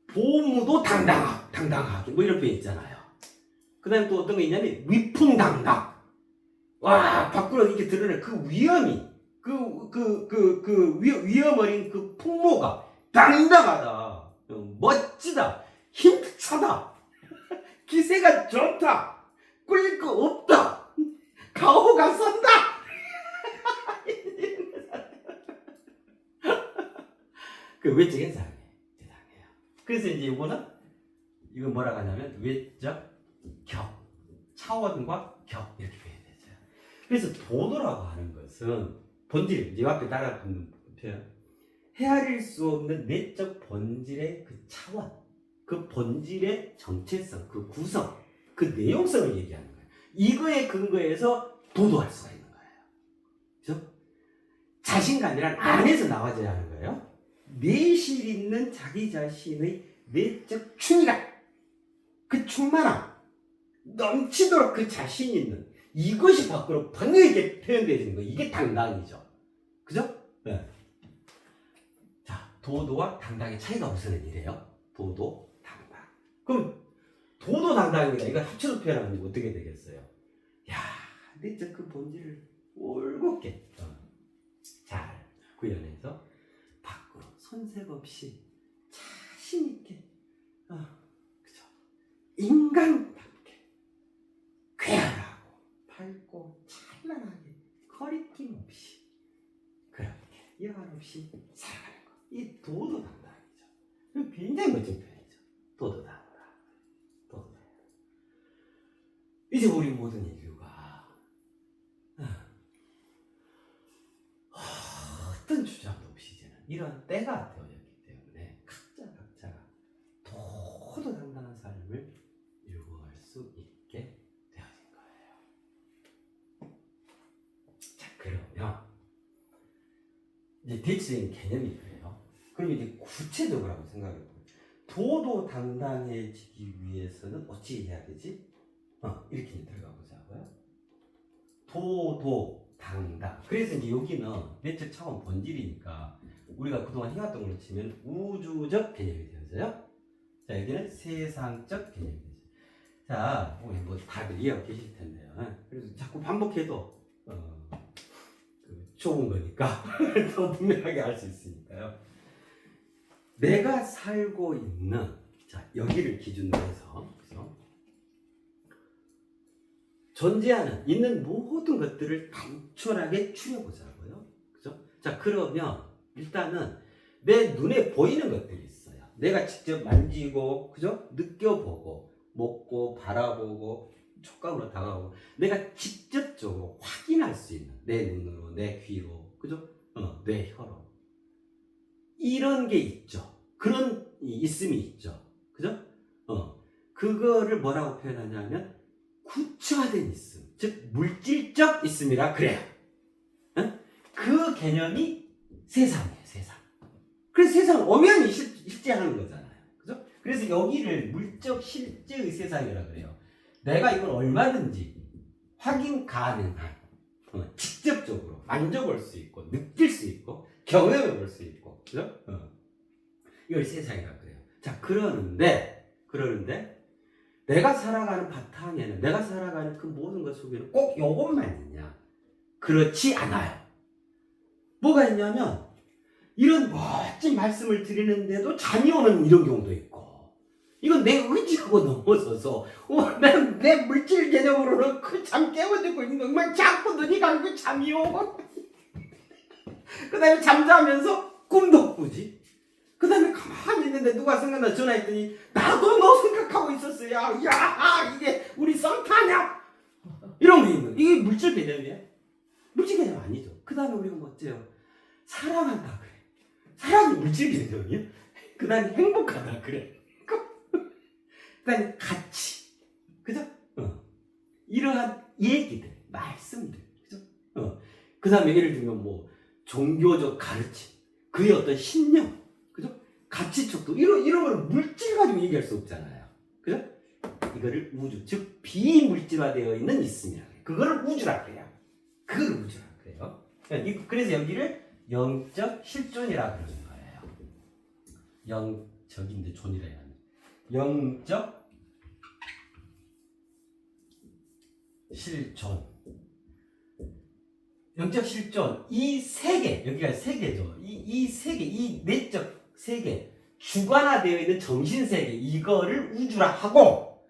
Speaker 1: 보무도 당당하게 뭐 이런 표현 있잖아요. 그 다음에 또 어떤 게 있냐면 위풍당당. 와, 밖으로 이렇게 드러낸 그 위험이 위험 어린 그 풍모가 당당하다, 멋지다, 힘차다, 기세가 좋다, 꿀릴 거 없다, 가오가 선다. 그 외적 현상에 대상해요. 그래서 이제 이거는 뭐라고 하냐면 외적 격, 차원과 격 이렇게 표현되죠. 그래서 도도라고 하는 것은 본질, 이 앞에 따라붙는 표현, 헤아릴 수 없는 내적 본질의 그 차원, 그 본질의 정체성, 그 구성, 그 내용성을 얘기하는 거예요. 이거에 근거해서 도도할 수가 있는 거예요. 그죠? 자신감이란 안에서 나와져야 하는 거예요. 내실 있는 자기 자신의 내적 충이감, 그 충만함, 넘치도록 그 자신 있는 이것이 밖으로 방역하게 표현되어지는 거예요. 이게 당당이죠. 그죠? 네. 자, 도도와 당당의 차이가 우선은 이래요. 도도, 당당. 그럼 도도 당당입니다. 이걸 합쳐서 표현하면 어떻게 되겠어요? 야, 내적 그 본질을 올곧게 잘 구현해서 밖으로 손색 없이 자신 있게, 그죠? 인간답게 쾌활하고 밝고 찬란하게 거리낌 없이 그렇게 여한 없이 살아가는 것. 이 도도 당당이죠. 굉장히 멋진 표현이죠. 도도 당당. 도도 당당. 이제 우리 모든 인류가 어떤 주장도 없이 이제는 이런 때가 되어졌기 때문에 각자가 도도 당당한 삶을 이루어갈 수 있게 되어진 거예요. 자, 그러면 이제 대체적인 개념이 그래요. 그럼 이제 구체적으로 한번 생각해 보면 도도 당당해지기 위해서는 어찌 해야 되지? 이렇게 들어가 보자고요. 도도 당당. 그래서 이제 여기는 내적 차원 본질이니까 우리가 그동안 해왔던 걸로 치면 우주적 개념이 되어져요. 자, 여기는 세상적 개념이 되죠. 자, 뭐 다들 이해하고 계실 텐데요. 그래서 자꾸 반복해도 좋은 거니까 더 분명하게 알 수 있으니까요. 내가 살고 있는, 자, 여기를 기준으로 해서, 그죠? 존재하는, 있는 모든 것들을 단촐하게 추려보자고요. 그죠? 자, 그러면 일단은 내 눈에 보이는 것들이 있어요. 내가 직접 만지고, 그죠? 느껴보고, 먹고, 바라보고, 촉감으로 다가오고, 내가 직접적으로 확인할 수 있는, 내 눈으로, 내 귀로, 그죠? 내 혀로. 이런 게 있죠. 그런 있음이 있죠. 그죠? 그거를 뭐라고 표현하냐면 구체화된 있음, 즉 물질적 있음이라 그래요. 그 개념이 세상이에요. 세상. 그래서 세상 엄연히 실제하는 거잖아요. 그죠? 그래서 여기를 물적 실제의 세상이라 그래요. 내가 이걸 얼마든지 확인 가능한, 직접적으로 만져볼 수 있고 느낄 수 있고 경험해 볼 수 있고, 그죠? 이걸 세상이라 그래요. 자, 그러는데 내가 살아가는 바탕에는, 내가 살아가는 그 모든 것 속에는 꼭 요것만 있냐? 그렇지 않아요. 뭐가 있냐면 이런 멋진 말씀을 드리는데도 잠이 오는 이런 경우도 있고, 이건 내 의지하고 넘어서서 내 물질 개념으로는 그 잠 깨워들고 있는 것만 자꾸 눈이 감고 잠이 오고 그 다음에 잠자면서 꿈도 꾸지. 그 다음에 가만히 있는데 누가 생각나 전화했더니 나도 너 생각하고 있었어. 야 이게 우리 썸 타냐? 이런 게 있는, 이게 물질 개념이에요? 물질 개념 아니죠. 그 다음에 우리가 뭐 어째요? 사랑한다 그래. 사랑이 물질 개념이에요? 그 다음에 행복하다 그래. 그 다음에 가치, 그죠? 이러한 얘기들, 말씀들, 그죠? 그 다음에 예를 들면 뭐 종교적 가르침, 그의 어떤 신념, 그죠? 가치촉도 이런 걸 물질 가지고 얘기할 수 없잖아요. 그죠? 이거를 우주, 즉 비물질화되어 있는 있음이라 그래요. 그거를 우주라 그래요. 그걸 우주라 그래요. 그래서 여기를 영적 실존이라 그러는 거예요. 영적인데 존이라 해야 하네. 영적 실존. 영적 실존. 이 세계, 여기가 세계죠. 이 세계, 이 내적 세계, 주관화되어 있는 정신세계, 이거를 우주라 하고,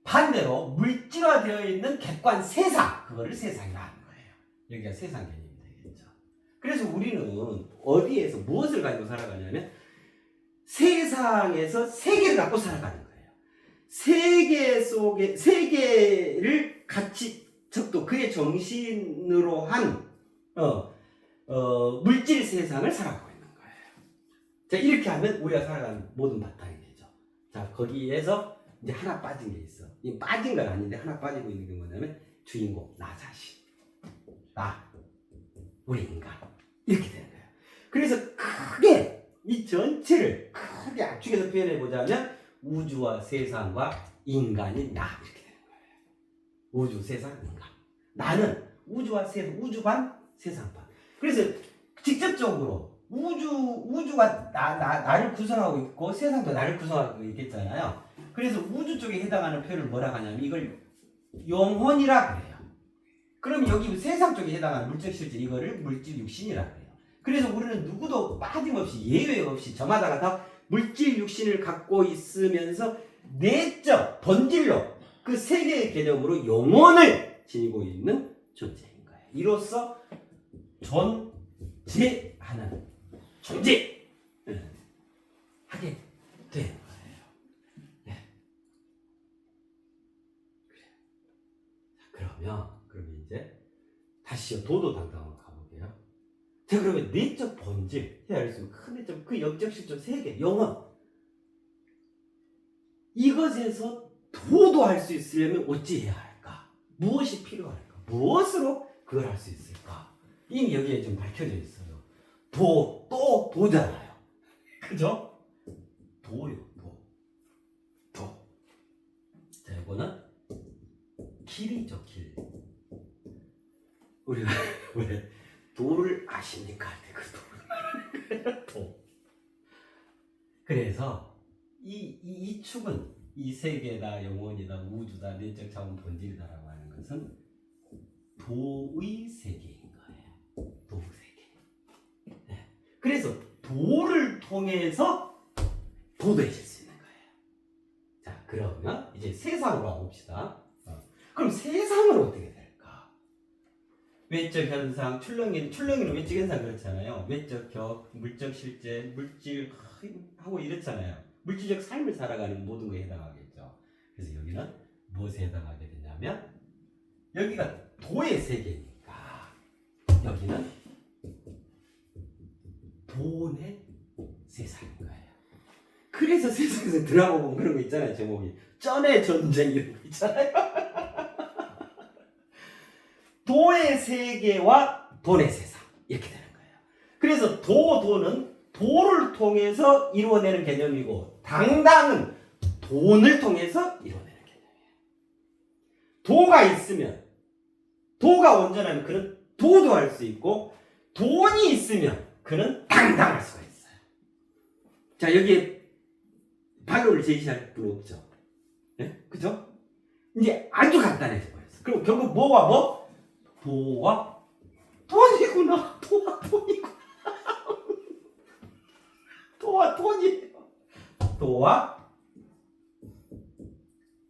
Speaker 1: 반대로 물질화되어 있는 객관 세상, 그거를 세상이라 하는 거예요. 여기가 세상 개념이 되겠죠. 그래서 우리는 어디에서 무엇을 가지고 살아가냐면 세상에서 세계를 갖고 살아가는 거예요. 세계 속에, 세계를 같이, 즉 그의 정신으로 한 물질 세상을 살아가고 있는 거예요. 자, 이렇게 하면 우리가 살아가는 모든 바탕이 되죠. 자, 거기에서 이제 하나 빠진 게 있어. 이 빠진 건 아닌데 하나 빠지고 있는 게 뭐냐면 주인공, 나 자신, 나, 우리 인간. 이렇게 되는 거예요. 그래서 크게 이 전체를 크게 압축해서 표현해 보자면 우주와 세상과 인간이 나 이렇게 되는 거예요. 우주, 세상, 인간. 나는 우주와 세상, 우주 반, 세상 반. 그래서 직접적으로 우주가 나를 구성하고 있고 세상도 나를 구성하고 있겠잖아요. 그래서 우주 쪽에 해당하는 표현을 뭐라 하냐면 이걸 영혼이라 그래요. 그럼 여기 세상 쪽에 해당하는 물질 실질 이거를 물질 육신이라 그래요. 그래서 우리는 누구도 빠짐없이 예외 없이 저마다가 다 물질 육신을 갖고 있으면서 내적 본질로 그 세 개의 개념으로 영혼을 지니고 있는 존재인 거예요. 이로써 존재하는 존재 하게 되는 거예요. 네. 그러면 이제 다시요 도도당당하고 가볼게요. 자, 그러면 내적 본질 헤아리면 큰 내적 그 영적 실존 세 개 영혼 이것에서 도도할 수 있으려면 어찌해야 할까? 무엇이 필요할까? 무엇으로 그걸 할 수 있을까? 이미 여기에 좀 밝혀져 있어요. 도잖아요. 그죠? 도요, 도. 자, 이거는 길이죠, 길. 우리가 왜 도를 아십니까? 할 때 그 도를 도. 그래서 이 축은 이 세계다, 영혼이다, 우주다, 내적 자원 본질이다라고 하는 것은 도의 세계인 거예요. 도의 세계. 네. 그래서 도를 통해서 도도해질 수 있는 거예요. 자, 그러면 이제 세상으로 가봅시다. 그럼 세상은 어떻게 될까? 외적 현상, 출렁이는 외적 현상 그렇잖아요. 외적 격, 물적 실제, 물질 하고 이렇잖아요. 물질적 삶을 살아가는 모든 것에 해당하겠죠. 그래서 여기는 무엇에 해당하게 되냐면 여기가 도의 세계니까 여기는 돈의 세상인 거예요. 그래서 세상에서 드라마 보면 그런 거 있잖아요. 제목이 쩐의 전쟁 이런 거 있잖아요. 도의 세계와 돈의 세상 이렇게 되는 거예요. 그래서 도는 도를 통해서 이루어내는 개념이고 당당은 돈을 통해서 이루어내는 개념이에요. 도가 있으면 도가 온전하면 그는 도도할 수 있고 돈이 있으면 그는 당당할 수가 있어요. 자, 여기에 반론을 제시할 분 없죠. 네? 그죠? 이제 아주 간단해져 버렸어. 그럼 결국 뭐와 뭐? 도와 돈이구나. 도와 돈이구나. 도와 돈이에요. 도와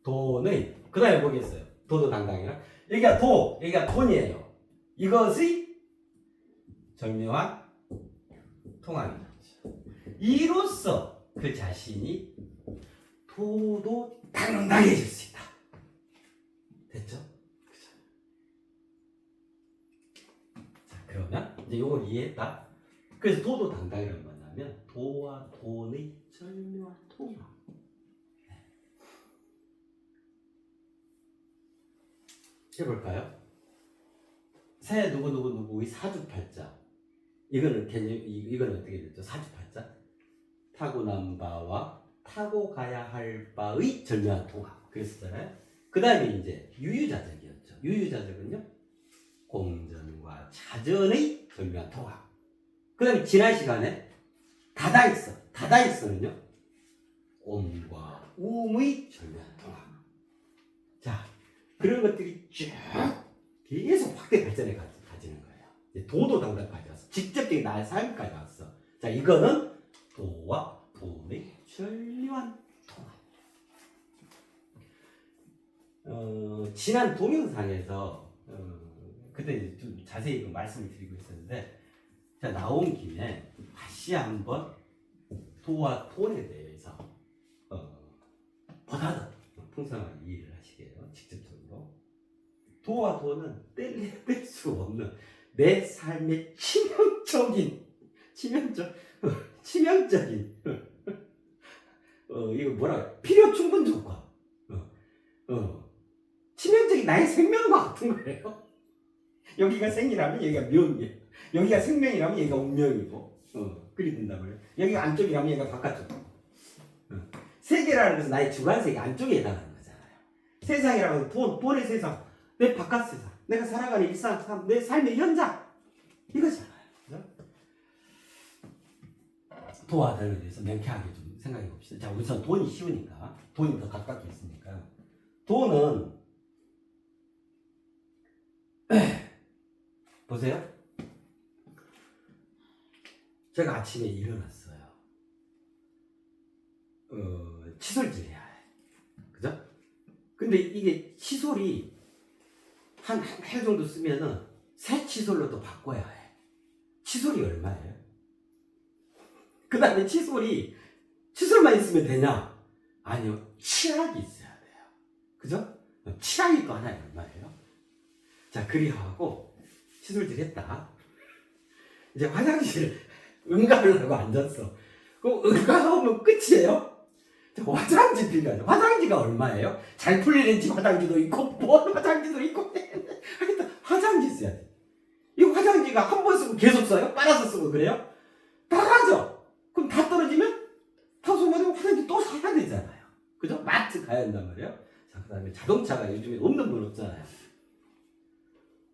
Speaker 1: 돈의 그 다음에 뭐겠어요? 도도당당이라 여기가 도, 여기가 돈이에요. 이것의 절묘한 통합이죠. 이로써 그 자신이 도도당당해질 수 있다. 됐죠? 그죠? 자, 그러면 이제 이걸 이해했다. 그래서 도도당당이란 뭐냐면 도와 돈의 절묘한 통합. 해볼까요? 새 누구의 사주팔자. 이거는 이거는 어떻게 됐죠? 사주팔자. 타고난 바와 타고 가야 할 바의 절묘한 통합. 그랬었잖아요. 그 다음에 이제 유유자적이었죠. 유유자적은요, 공전과 자전의 절묘한 통합. 그 다음에 지난 시간에 다다익선은요, 옴과 우음의 절묘한 통합. 자, 그런 것들이 쭉 계속 확대 발전해 가지는 거예요. 이제 도도당당까지 왔어. 직접적인 나의 삶까지 왔어. 자, 이거는 도와 돈의 절묘한 통합. 지난 동영상에서 그때 좀 자세히 말씀을 드리고 있었는데, 자, 나온 김에 다시 한번 도와 돈에 대해서 보다 더 풍성하게 이해를 하시게요. 직접적으로. 도와 돈은 뗄 수 없는 내 삶의 치명적인 이거 뭐라 필요 충분 조건. 치명적인 나의 생명과 같은 거예요. 여기가 생이라면 여기가 명이에요. 여기가 생명이라면 여기가 운명이고, 그리 된단 말이에요. 여기가 안쪽이라면 여기가 바깥쪽. 세계라는 것은 나의 주관세계 안쪽에 해당하는 거잖아요. 세상이라는 것은 돈의 세상, 내 바깥 세상, 내가 살아가는 일상, 내 삶의 현장, 이거잖아요. 그죠? 도와 달에 대해서 명쾌하게 좀 생각해 봅시다. 자, 우선 돈이 쉬우니까, 돈이 더 가깝게 있으니까. 돈은 보세요. 제가 아침에 일어났어요. 칫솔질 해야 해. 그죠? 근데 이게 칫솔이 한 해 정도 쓰면은 새 칫솔로 또 바꿔야 해. 칫솔이 얼마예요? 그 다음에 칫솔만 있으면 되냐? 아니요. 치약이 있어야 돼요. 그죠? 치약이 또 하나에 얼마예요? 자, 그리하고 칫솔질 했다. 이제 화장실 응가를 하고 앉았어. 그럼 응가하면 끝이에요? 화장지 필요하죠. 화장지가 얼마예요? 잘 풀리는 집 화장지도 있고, 뭔 화장지도 있고. 하여튼 화장지 써야 돼. 이 화장지가 한 번 쓰고 계속 써요? 빨아서 쓰고 그래요? 다 가죠? 그럼 다 떨어지면 타소마다 화장지 또 사야 되잖아요. 그죠? 마트 가야 한단 말이에요. 자, 그 다음에 자동차가 요즘에 없는 분 없잖아요.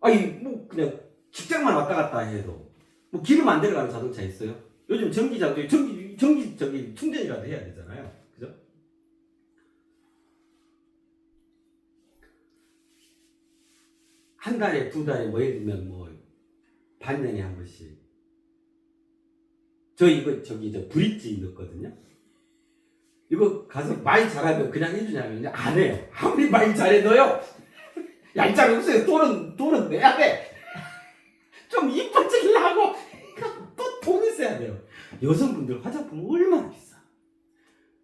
Speaker 1: 아니, 뭐, 그냥 직장만 왔다 갔다 해도, 뭐, 기름 안 들어가는 자동차 있어요? 요즘 전기 충전이라도 해야 되잖아요. 그죠? 한 달에, 두 달에, 뭐, 예를 들면, 뭐, 반년에 한 번씩. 저 브릿지 넣었거든요? 이거 가서 많이 잘하면 그냥 해주냐면, 안 해요. 아무리 많이 잘해도요, 얄짤이 없어요. 돈은 내야 돼. 좀 이뻐지려고 또 돈이 써야 돼요. 여성분들 화장품 얼마나 비싸.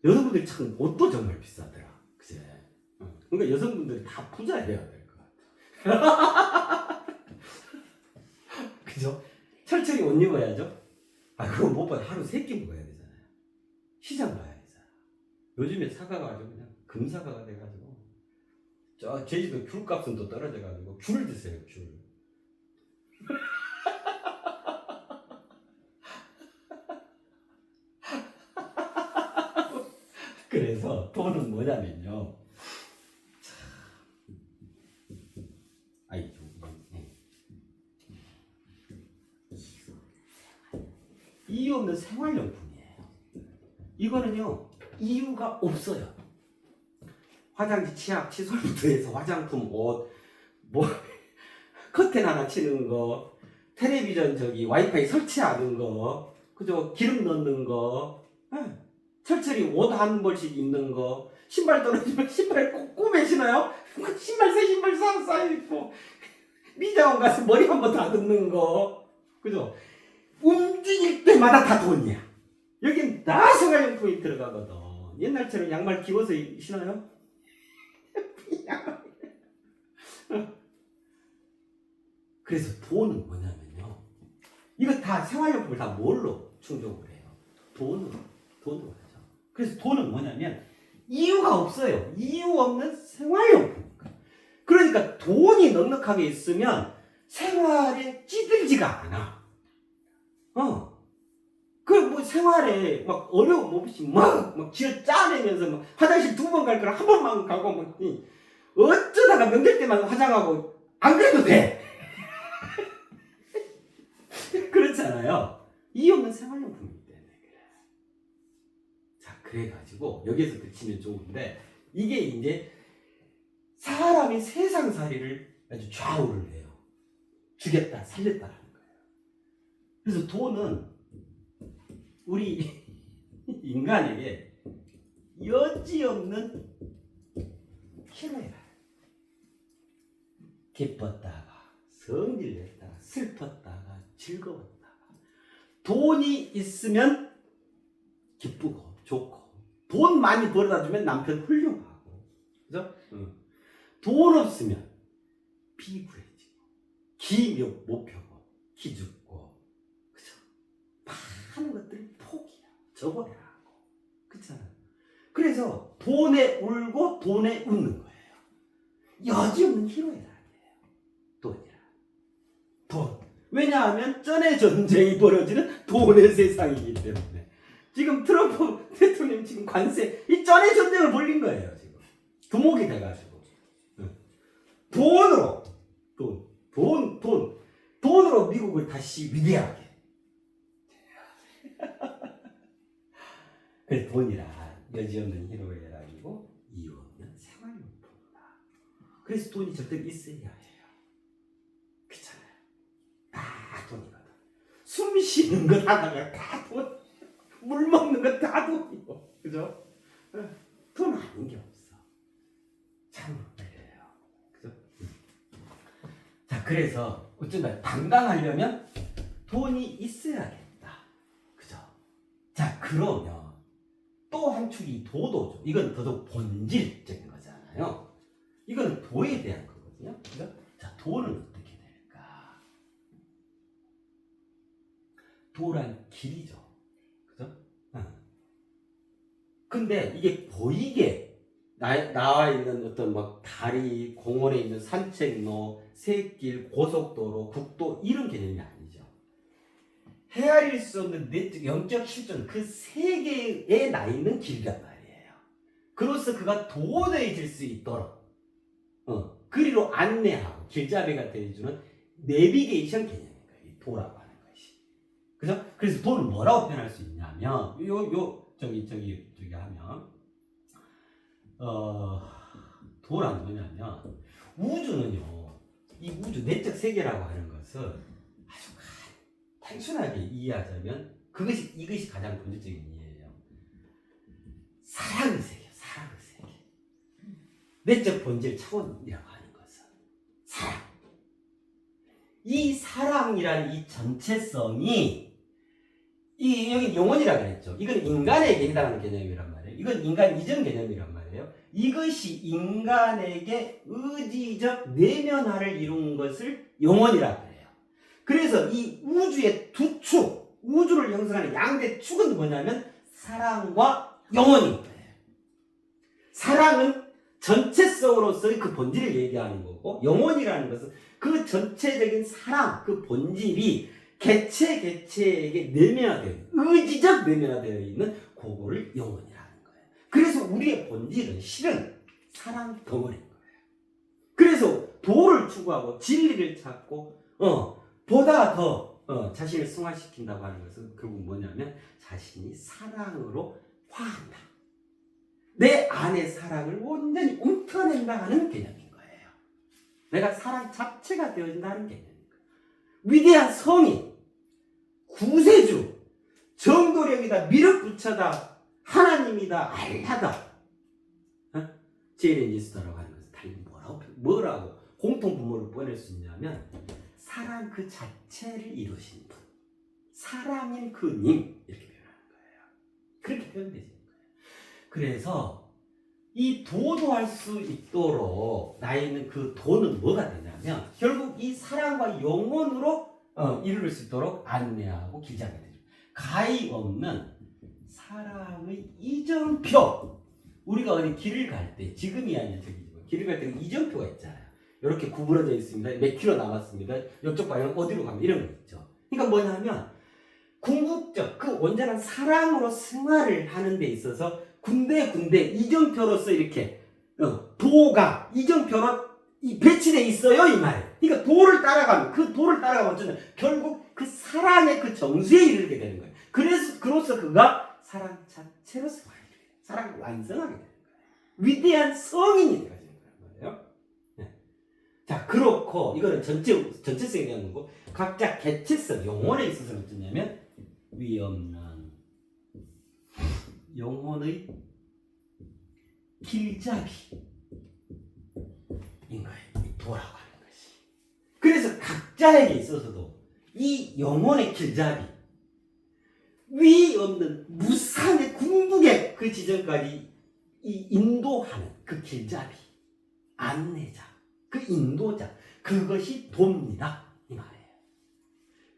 Speaker 1: 여성분들 참 옷도 정말 비싸더라. 그제? 그러니까 여성분들이 다 부자해야 될 것 같아. 그죠? 철저히 옷 입어야죠. 그거 무엇보다 하루 3끼 먹어야 되잖아요. 시장 봐야 되잖아. 요즘에 사과가 아주 그냥 금사과가 돼가지고. 저 제주도 귤값은 또 떨어져가지고 귤 드세요. 귤. 그래서 돈은 뭐냐면요. 이유 없는 생활용품이에요. 이거는요, 이유가 없어요. 화장지, 치약, 칫솔부터 해서 화장품, 옷, 뭐 커튼 하나 치는 거, 텔레비전 와이파이 설치하는 거, 그죠? 기름 넣는 거, 철저히 옷 한 벌씩 입는 거, 신발 떨어지면 신발 꼭 꿈에 신어요? 새 신발 쌓여있고, 미장원 가서 머리 한 번 다듬는 거, 그죠? 움직일 때마다 다 돈이야. 여긴 다 생활용품이 들어가거든. 옛날처럼 양말 끼워서 신어요? 그래서 돈은 뭐냐면요. 이거 다 생활용품을 다 뭘로 충족을 해요? 돈으로 하죠. 그래서 돈은 뭐냐면 이유가 없어요. 이유 없는 생활용품. 그러니까 돈이 넉넉하게 있으면 생활에 찌들지가 않아. 뭐 생활에 막 어려움 없이 막 쥐어 짜내면서 막 화장실 2번 갈 거를 한 번만 가고 막 어쩌다가 명절 때만 화장하고 안 그래도 돼. 그렇잖아요. 이유 없는 생활용품이기 때문에 그래. 자, 그래가지고 여기에서 그치면 좋은데 이게 이제 사람이 세상살이를 아주 좌우를 해요. 죽였다 살렸다라는 거예요. 그래서 돈은 우리 인간에게 여지없는 희노애락. 기뻤다가 성질냈다가 슬펐다가 즐거웠다가 돈이 있으면 기쁘고 좋고 돈 많이 벌어다 주면 남편 훌륭하고 그죠? 돈 없으면 비굴해지고 기 못 펴고 기죽고 그죠? 많은 것들이 포기야 저버려야 하고 그렇잖아요. 그래서 돈에 울고 돈에 웃는 거예요. 여지없는 희노애락이에요. 돈이라. 왜냐하면 전의 전쟁이 벌어지는 돈의 세상이기 때문에. 지금 트럼프 대통령 지금 관세 이 전의 전쟁을 벌린 거예요. 지금 두목이 돼가지고 돈으로 미국을 다시 위대하게. 그래서 돈이라 여지없는 희로애락이고 이유 없는 생활용품이다. 그래서 돈이 절대 있어야 해요. 그렇잖아요. 다 돈이거든. 숨 쉬는 것 하나가 다 돈. 물 먹는 거 다 돈이고, 그죠? 돈 아닌 게 없어. 참 그래요. 그죠? 자, 그래서 어쩐다 당당하려면 돈이 있어야겠다. 그죠? 자, 그러면 또 한 축이 도도죠. 이건 더더욱 본질적인 거잖아요. 이거는 도에 대한 거거든요. 그죠? 자, 도는 어떻게 될까? 도란 길이죠. 그죠? 근데 이게 보이게 나와 있는 어떤 막 다리, 공원에 있는 산책로, 샛길, 고속도로, 국도 이런 개념이 아니죠. 헤아릴 수 없는 내적 영적 실존 그 세계에 나 있는 길이란 말이에요. 그로서 그가 도어해질 수 있도록 그리로 안내하고 길잡이가 되어주는 내비게이션 개념인 거예요. 이 도라고 하는 것이. 그죠? 그래서 도를 뭐라고 표현할 수 있냐면 저기 하면 도란 뭐냐면 우주는요. 이 우주 내적 세계라고 하는 것을 아주 단순하게 이해하자면 이것이 가장 본질적인 이해예요. 사랑의 세계, 사랑의 세계. 내적 본질 차원이라고 하는 것은 사랑. 이 사랑이라는 이 전체성이 여기 영혼이라고 그랬죠. 이건 인간에게 해당하는 개념이란 말이에요. 이건 인간 이전 개념이란 말이에요. 이것이 인간에게 의지적 내면화를 이룬 것을 영혼이라고 해요. 그래서 이 우주의 두 축, 우주를 형성하는 양대 축은 뭐냐면 사랑과 영혼인 거예요. 사랑은 전체성으로서의 그 본질을 얘기하는 거고, 영혼이라는 것은 그 전체적인 사랑, 그 본질이 개체에게 내면화되어 있는, 의지적 내면화되어 있는 그거를 영혼이라는 거예요. 그래서 우리의 본질은 실은 사랑 덩어리인 거예요. 그래서 도를 추구하고 진리를 찾고 보다 더 자신을 승화시킨다고 하는 것은 결국 뭐냐면 자신이 사랑으로 화한다. 내 안의 사랑을 온전히 움켜낸다 하는 개념인 거예요. 내가 사랑 자체가 되어진다는 개념인 거예요. 위대한 성인, 구세주, 정도력이다, 미륵부처다, 하나님이다, 알라다, 제일 예수다라고 하는 것은 달리 뭐라고 공통 분모를 보낼 수 있냐면 사랑 그 자체를 이루신 분, 사랑인 그 님 이렇게 표현하는 거예요. 그렇게 표현되는 거예요. 그래서 이 도도할 수 있도록 나에 있는 그 도는 뭐가 되냐면 결국 이 사랑과 영혼으로 이룰 수 있도록 안내하고 길잡이 되죠. 가히 없는 사랑의 이정표. 우리가 어디 길을 갈 때, 지금이 아니라 저기지만 길을 갈 때는 이정표가 있잖아요. 이렇게 구부러져 있습니다. 몇 킬로 남았습니다. 이쪽 방향 어디로 가면 이런 거 있죠. 그러니까 뭐냐면 궁극적 그 온전한 사랑으로 생활을 하는 데 있어서 군데 이정표로서 이렇게 도가 이정표로 배치되어 있어요 이 말이에요. 그러니까 도를 따라가면 어쩌면 결국 그 사랑의 그 정수에 이르게 되는 거예요. 그로서 그가 사랑 자체로 생활하게 돼요. 사랑을 완성하게 되는 거예요. 위대한 성인이 되어지는 거예요. 네. 자, 그렇고 이거는 전체성에 대한 거고 각자 개체성, 영혼에 있어서는 어쩌냐면 위없는 영혼의 길잡이인 거예요. 도라고 하는 것이. 그래서 각자에게 있어서도 이 영혼의 길잡이, 위 없는 무상의 궁극의 그 지점까지 이 인도하는 그 길잡이, 안내자, 그 인도자, 그것이 도입니다. 이 말이에요.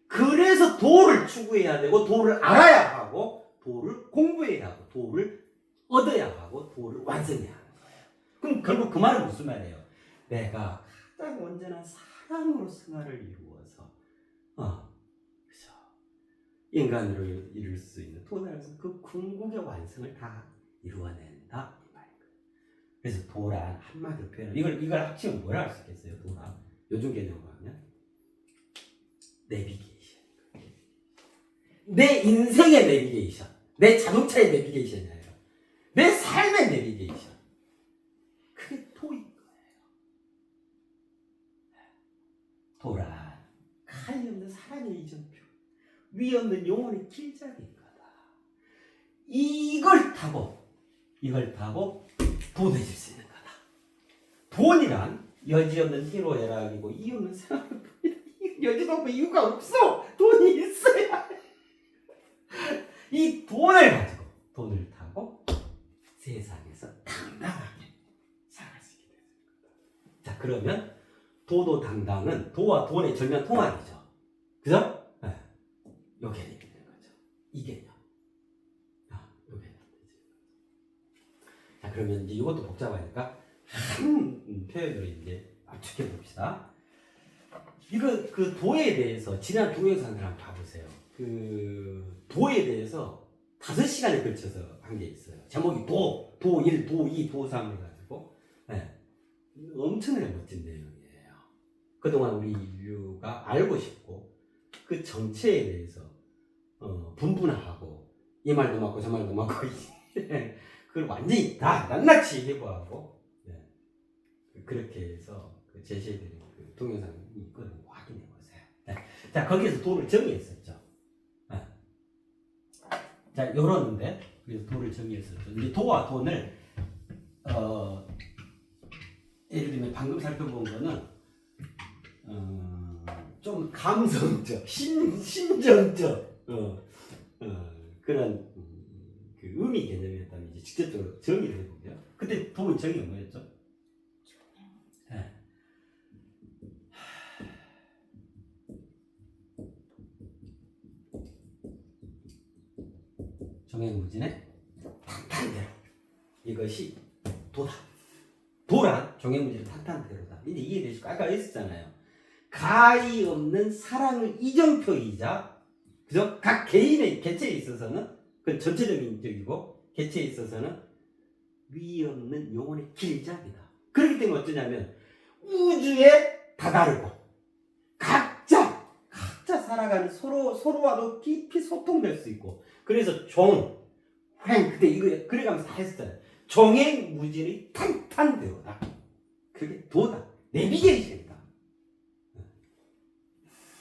Speaker 1: 그래서 도를 추구해야 되고, 도를 알아야 하고, 도를 공부해야 하고, 도를 얻어야 하고, 도를 완성해야 하는 거예요. 그럼 결국 그 말은 무슨 말이에요? 내가 가장 온전한 사랑으로 생활을 이루어서 그죠. 인간으로 이룰 수 있는 도라서 그 궁극의 완성을 다 이루어낸다 이 말이에요. 그래서 도란 한마디로 표현. 이걸 합치면 뭐라 할 수 있겠어요? 도란 요즘 개념으로 하면 내비게이션. 내 인생의 내비게이션, 내 자동차의 내비게이션이 아니라 내 삶의 내비게이션. 그게 도인 거예요. 도란 칼이 없는 사랑의 이정표, 위 없는 영혼의 길잡이인 거다. 이걸 타고 도내줄 수 있는 거다. 돈이란 여지없는 희로애락이고 이유 없는 생활을 여지도 없고 이유가 없어. 돈이 있어야 이 돈을 가지고 돈을 타고 세상에서 당당하게 살아갈 수 있게 되는 거다. 자, 그러면 도도당당은 도와 돈의 절묘한 통합이죠. 그죠? 네. 요 개념이 되는 거죠. 이 개념. 요 개념. 자, 그러면 이제 이것도 복잡하니까 한 표현으로 이제 압축해 봅시다. 이거 그 도에 대해서 지난 동영상을 한번 봐보세요. 그 도에 대해서 5시간에 걸쳐서 한 게 있어요. 제목이 도 1, 도 2, 도 3 해가지고 네. 엄청나게 멋진 내용이에요. 그동안 우리 인류가 알고 싶고 그 정체에 대해서 분분하고 이 말도 맞고 저 말도 맞고 그걸 완전히 다 낱낱이 해부하고 네. 그렇게 해서 그 제시해드린 그 동영상이 있거든요. 확인해 보세요. 네. 자, 거기에서 도를 정의했었죠. 네. 자, 요런데 그래서 도를 정의했었죠. 이제 도와 돈을 예를 들면 방금 살펴본 거는 좀 감성적, 신정적 그런 그 의미 개념이었다면 이제 직접적으로 정의를 해보고요. 그때 도의 정의가 뭐였죠? 네. 종횡무진의 탄탄대로 이것이 도다. 도란 종횡무진의 탄탄대로다. 이제 이해되시고 아까 했었잖아요. 가히 없는 사랑의 이정표이자 그죠? 각 개인의 개체에 있어서는 그 전체적인 적이고 개체에 있어서는 위 없는 영혼의 길잡이다. 그렇기 때문에 어쩌냐면 우주에 다 다르고 각자 살아가는 서로와도 깊이 소통될 수 있고 그래서 그때 이거 그래가면서 다 했었잖아요. 종횡무진의 탄탄대로다. 그게 도다. 내비게이션이다.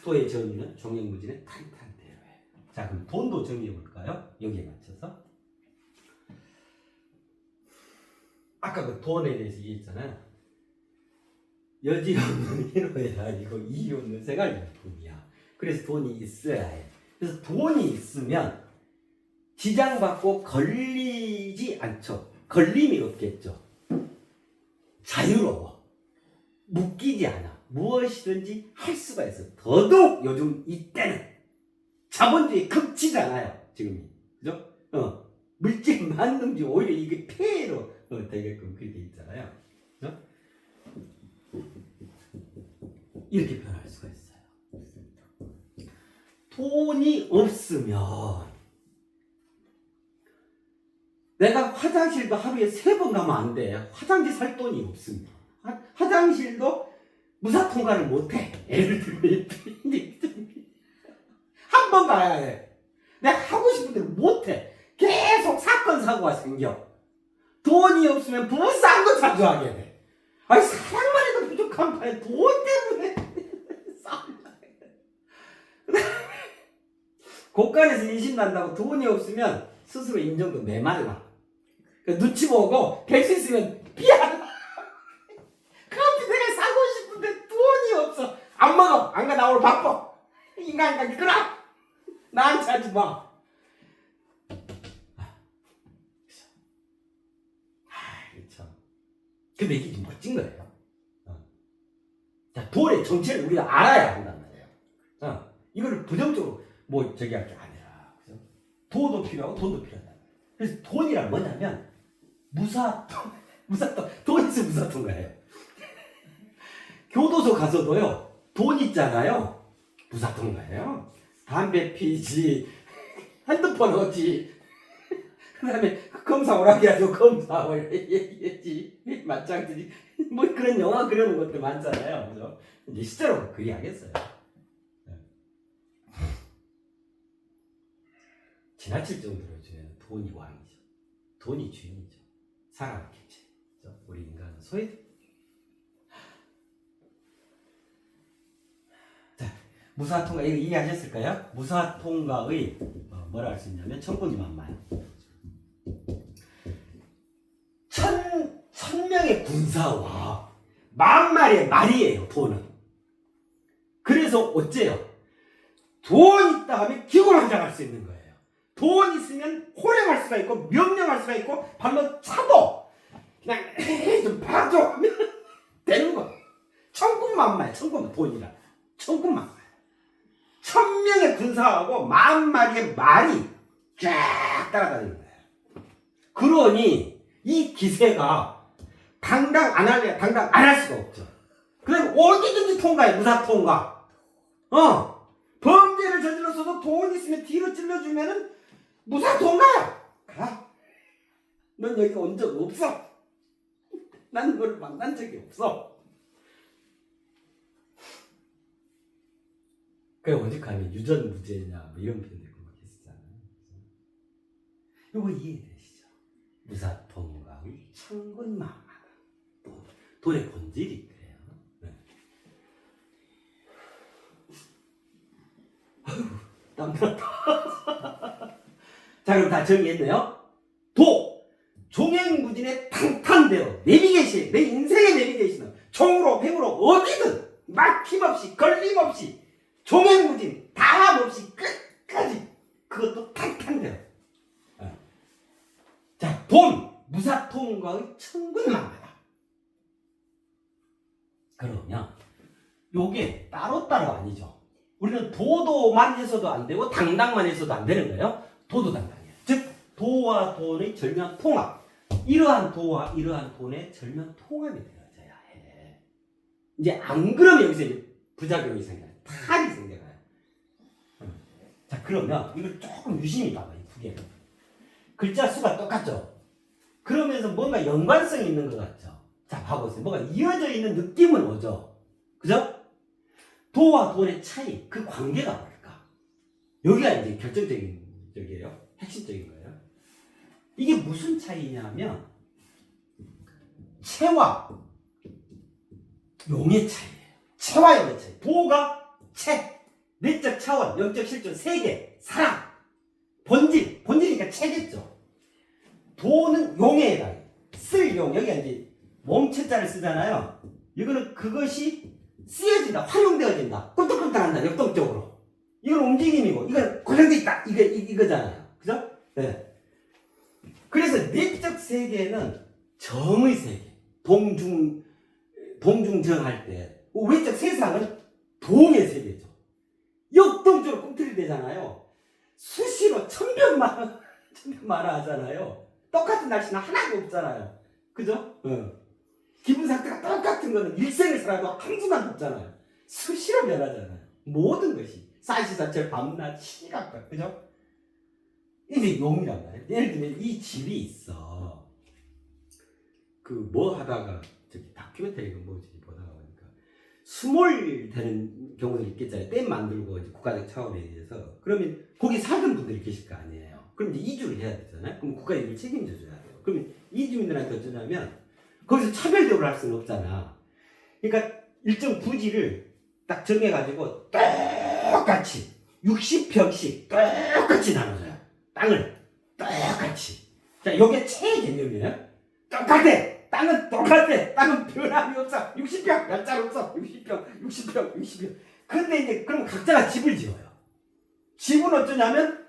Speaker 1: 도의 정의는 종횡무진의 탄탄대로예요. 자, 그럼 돈도 정의해 볼까요? 여기에 맞춰서. 아까 그 돈에 대해서 얘기했잖아요. 여지 없는 희로애가 아니고 이유 없는 생활용품이야. 그래서 돈이 있어야 해. 그래서 돈이 있으면 지장받고 걸리지 않죠. 걸림이 없겠죠. 자유로워. 묶이지 않아. 무엇이든지 할 수가 있어. 더더욱 요즘 이때는 자본주의 극치잖아요. 지금이. 그죠? 물질 만능주의 오히려 이게 폐해로 되게끔 그렇게 있잖아요. 그죠? 이렇게 변할 수가 있어요. 돈이 없으면 내가 화장실도 하루에 3번 가면 안 돼. 화장지 살 돈이 없으면. 화장실도 무사 통과를 못해. 예를 들면 한 번 가야 해. 내가 하고 싶은 대로 못해. 계속 사건 사고가 생겨. 돈이 없으면 부부싸움도 자주 하게 돼. 아니 사랑만 해도 부족한 판에 돈 때문에 싸움을 해. 곳간에서 인신난다고 돈이 없으면 스스로 인정도 메말라. 눈치 보고 될 수 있으면 피하라. 커피 내가 사고 싶은데 돈이 없어. 안 먹어. 안 가. 나 오늘 바빠. 인간관계 끊어. 나한테 하지 마. 그렇죠. 근데 이게 좀 멋진 거예요. 자, 돈의 정체를 우리가 알아야 한단 말이에요. 이거를 부정적으로 뭐 저기 할 게 아니라. 그죠? 도도 필요하고 돈도 필요하다. 그래서 돈이란 뭐냐면 무사통. 돈 있으면 무사통가예요. 교도소 가서도요, 돈 있잖아요. 무사통과예요. 담배 피지, 핸드폰 어디, 그 다음에 검사 오라게 해가지고 검사 오라지, 맞짱뜨지, 뭐 그런 영화 그려놓은 것들 많잖아요. 그죠? 이제 실제로 그리 하겠어요. 지나칠 정도로 주면 돈이 왕이죠. 돈이 주인이죠. 사람 개체. 우리 인간은 소외. 자, 무사통과 이거 이해하셨을까요? 무사통과의 뭐라 할 수 있냐면 천군만말. 천명의 군사와 만마리의 말이에요. 돈은. 그래서 어째요? 돈 있다 하면 기고만장할 수 있는 거예요. 돈 있으면 호령할 수가 있고 명령할 수가 있고 발로 차도 그냥 좀 봐줘 하면 되는 거. 천군만말, 돈이라. 천군만말. 천명의 군사하고 만마리의 말이 쫙 따라다니는 거예요. 그러니 이 기세가 당당 안 할래, 당당 안 할 수가 없죠. 그럼 어디든지 통과해, 무사통과. 범죄를 저질렀어도 돈 있으면 뒤로 찔러주면은 무사통과야. 가. 넌 여기 온 적 없어. 난 너를 만난 적이 없어. 그래, 오직하면 유전무죄냐, 뭐 이런 표현들 했었잖아요. 요거 이해되시죠? 무사통과의 천군만마다. 돈의 본질이 그래요. 네. 아유, 땀났다. 자, 그럼 다 정리했네요. 종횡무진의 탄탄대로 내비게이션, 내 인생의 내비게이션은 총으로 팽으로 어디든 막힘없이 걸림없이 종횡무진 다함 없이 끝까지 그것도 탄탄대로. 자, 무사통과의 천군만마다. 그러면 요게 따로따로 아니죠. 우리는 도도만 해서도 안 되고 당당만 해서도 안 되는 거예요. 도도당당이에요. 즉 도와 돈의 절묘한 통합. 이러한 도와 이러한 돈의 절묘한 통합이 되어져야 해. 이제 안 그러면 여기서 이제 부작용이 생겨요. 탈이 생겨요. 자, 그러면 이걸 조금 유심히 봐봐. 이 두 개를. 글자 수가 똑같죠. 그러면서 뭔가 연관성이 있는 것 같죠. 자, 봐보세요. 뭐가 이어져 있는 느낌은 오죠. 그죠? 도와 돈의 차이, 그 관계가 뭘까? 여기가 이제 결정적인 적이에요. 핵심적인 거예요. 이게 무슨 차이냐면 체와 용의 차이예요. 체와 용의 차이. 도가 체, 내적 차원, 영적 실존, 세계, 사랑, 본질이니까 체겠죠. 도는 용에 해당해요. 쓸 용, 여기가 이제 몸체자를 쓰잖아요. 이거는 그것이 쓰여진다, 활용되어진다, 꿀떡꿀떡한다, 역동적으로. 이건 움직임이고, 이건 고정돼 있다, 이거잖아요. 그죠? 네. 그래서 내적 세계는 정의 세계, 동중정할 때, 외적 세상은 동의 세계죠. 역동적으로 꿈틀이되잖아요. 수시로 천변만화 하잖아요. 똑같은 날씨는 하나도 없잖아요. 그죠? 기분 상태가 똑같은 거는 일생을 살아도 한순간도 없잖아요. 수시로 변하잖아요. 모든 것이 사시사철 밤낮 시각각. 그죠? 이게 용이란 말이에요. 예를 들면 이 집이 있어. 그 뭐 하다가 저기 다큐멘터리가 뭐지 보다가 보니까 수몰 되는 경우도 있겠잖아요. 댐 만들고 이제 국가적 차원에 의해서. 그러면 거기 사는 분들이 계실 거 아니에요. 그럼 이제 이주를 해야 되잖아요. 그럼 국가가 이걸 책임져 줘야 돼요. 그러면 이주민들한테 어쩌냐면 거기서 차별 대우를 할 수는 없잖아. 그러니까 일정 부지를 딱 정해가지고 똑같이 60평씩 똑같이 나눠줘요. 땅을 똑같이. 자, 요게 최 개념이에요. 똑같아. 땅은 똑같아. 땅은 변함이 없어. 60평, 얄짤 없어. 60평. 근데 이제 그럼 각자가 집을 지어요. 집은 어쩌냐면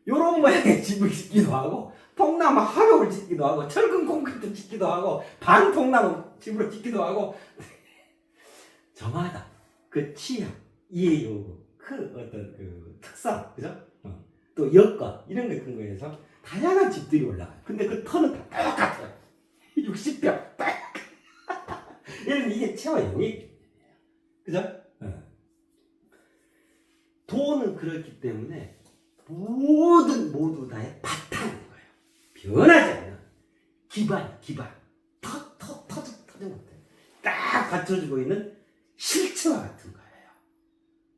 Speaker 1: 요런 모양의 집을 짓기도 하고 통나무 화벽을 짓기도 하고 철근 콘크리트 짓기도 하고 반통나무 집으로 짓기도 하고 저마다 그 취향, 이해 요구, 그 어떤 그 특성, 그죠? 또 여건 이런 거 큰 거에서 다양한 집들이 올라가요. 근데 그 터는 다 똑같아요. 60평 딱. 이런 이게 체와 영이 그죠? 돈은 그렇기 때문에 모두 다의 바탕인 거예요. 변하지 않는 기반. 터져 못해. 딱 받쳐주고 있는 실체와 같은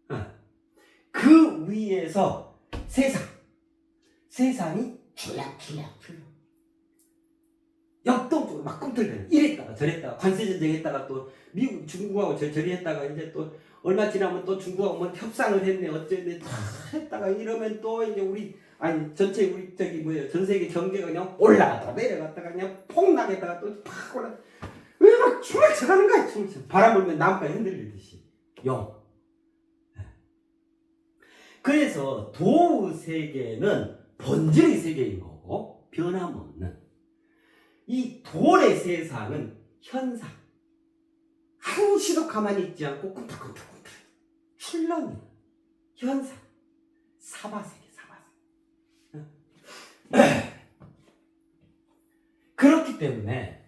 Speaker 1: 거예요. 그 위에서 세상이 출렁출렁 역동적으로 막 꿈틀거려. 이랬다가 저랬다가 관세전쟁 했다가 또 미국 중국하고 저리 했다가 이제 또 얼마 지나면 또 중국하고 뭐 협상을 했네 어쨌네 다 했다가 이러면 또 이제 전체 우리 전 세계 경제가 그냥 올라갔다가 내려갔다가 그냥 폭락했다가 또 팍 올라. 왜 막 춤을 춰가는 거야 춤을 춰. 바람 불면 나무가 흔들리듯이. 그래서 도의 세계는 본질의 세계인 거고 변함없는 이 돌의 세상은 현상. 한시도 가만히 있지 않고 꿈틀꿈틀 출렁이 현상. 사바세계. 그렇기 때문에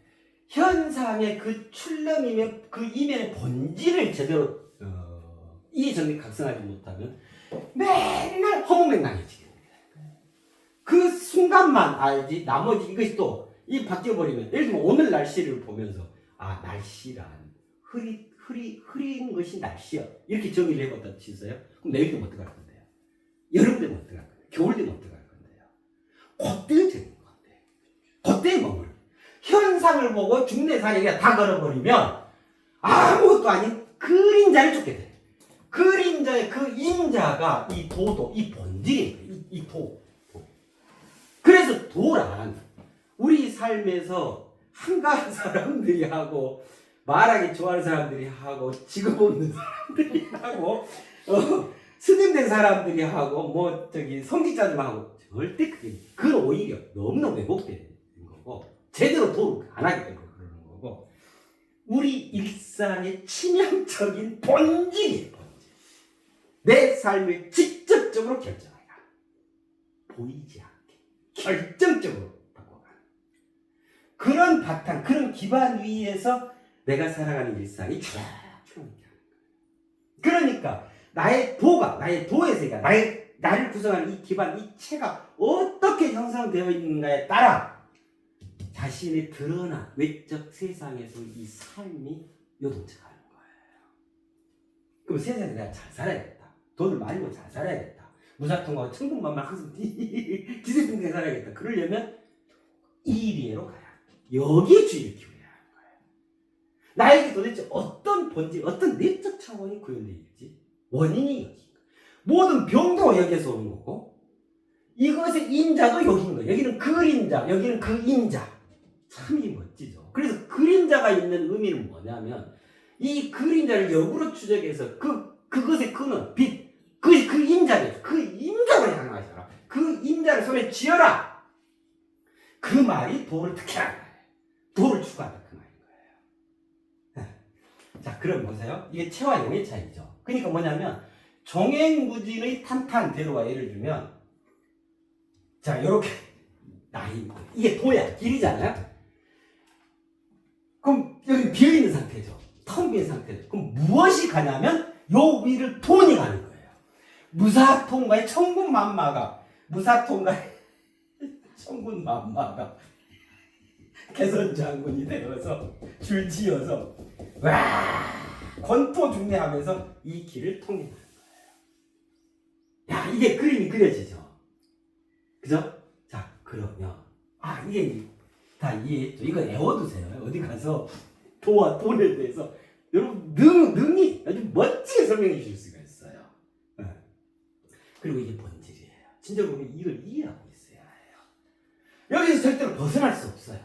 Speaker 1: 현상의 그 출렁이며 그 이면의 본질을 제대로 이해정립 각성하지 못하면 맨날 허무맹랑해지게 됩니다. 그 순간만 알지 나머지 이것이 또 이 바뀌어버리면 예를 들면 오늘 날씨를 보면서 날씨란 흐린 것이 날씨야 이렇게 정의를 해봤다 치세요. 그럼 내일 되면 어떡할 건데요? 여름 되면 어떡할 건데요? 겨울 되면 어떡할 건데요? 그때가 재밌는 건데 그때의 머물 현상을 보고 중내사역에 다 걸어버리면 아무것도 아닌 그림자를 쫓게 돼. 그림자의 그 임자가 이 도도 이 본질이에요. 이 도. 그래서 도란 우리 삶에서 한가한 사람들이 하고 말하기 좋아하는 사람들이 하고 직업 없는 사람들이 하고 스님된 사람들이 하고 성직자들 하고 절대 그건 오히려 너무너무 왜곡되는 거고 제대로 도를 안 하기 때문에 그러는 거고 우리 일상의 치명적인 본질이에요. 본질. 내 삶을 직접적으로 결정해가 보이지 않게 결정적으로 그런 바탕, 그런 기반 위에서 내가 살아가는 일상이 출렁출렁 하는 거예요. 그러니까 나의 도의 세계가 나를 구성하는 이 기반, 이 체가 어떻게 형성되어 있는가에 따라 자신의 드러난 외적 세상에서 이 삶이 요동쳐가는 거예요. 그럼 세상에 내가 잘 살아야겠다. 돈을 많이 벌고 잘 살아야겠다. 무사통하고 천군만만 항상 기세등등하게 살아야겠다. 그러려면 이리로 가야 돼. 여기에 주의를 기울여야 하는 거예요. 나에게 도대체 어떤 본질, 어떤 내적 차원이 구현되어 있지? 원인이 여기. 모든 병도 여기에서 오는 거고 이것의 임자도 여기인 거예요. 여기는 그림자, 여기는 그 임자. 참 이 멋지죠. 그래서 그림자가 있는 의미는 뭐냐면 이 그림자를 역으로 추적해서 그것의 그는 빛, 그 임자를 그 임자로 향하셔라. 그 임자를 손에 쥐어라. 그 말이 도를 특혜하는 거예요. 도를 추구한다 그 말인 거예요. 자, 그럼 보세요. 이게 체와 용의 차이죠. 그러니까 뭐냐면 종횡무진의 탄탄대로와 예를 들면 자, 요렇게 이게 도야, 길이잖아요. 그럼 여기 비어있는 상태죠. 텅 빈 상태죠. 그럼 무엇이 가냐면 요 위를 돈이 가는 거예요. 무사통과의 천군만마가 개선장군이 되어서 줄 지어서 권토중례하면서 이 길을 통일하는 거예요. 야, 이게 그림이 그려지죠. 그죠? 자, 그러면 이게 다 이해했죠. 이거 애워두세요. 어디 가서 도와 돈에 대해서 여러분 능히 아주 멋지게 설명해 주실 수가 있어요. 그리고 이게 본질이에요. 진짜 보면 이걸 이해하고 있어야 해요. 여기서 절대로 벗어날 수 없어요.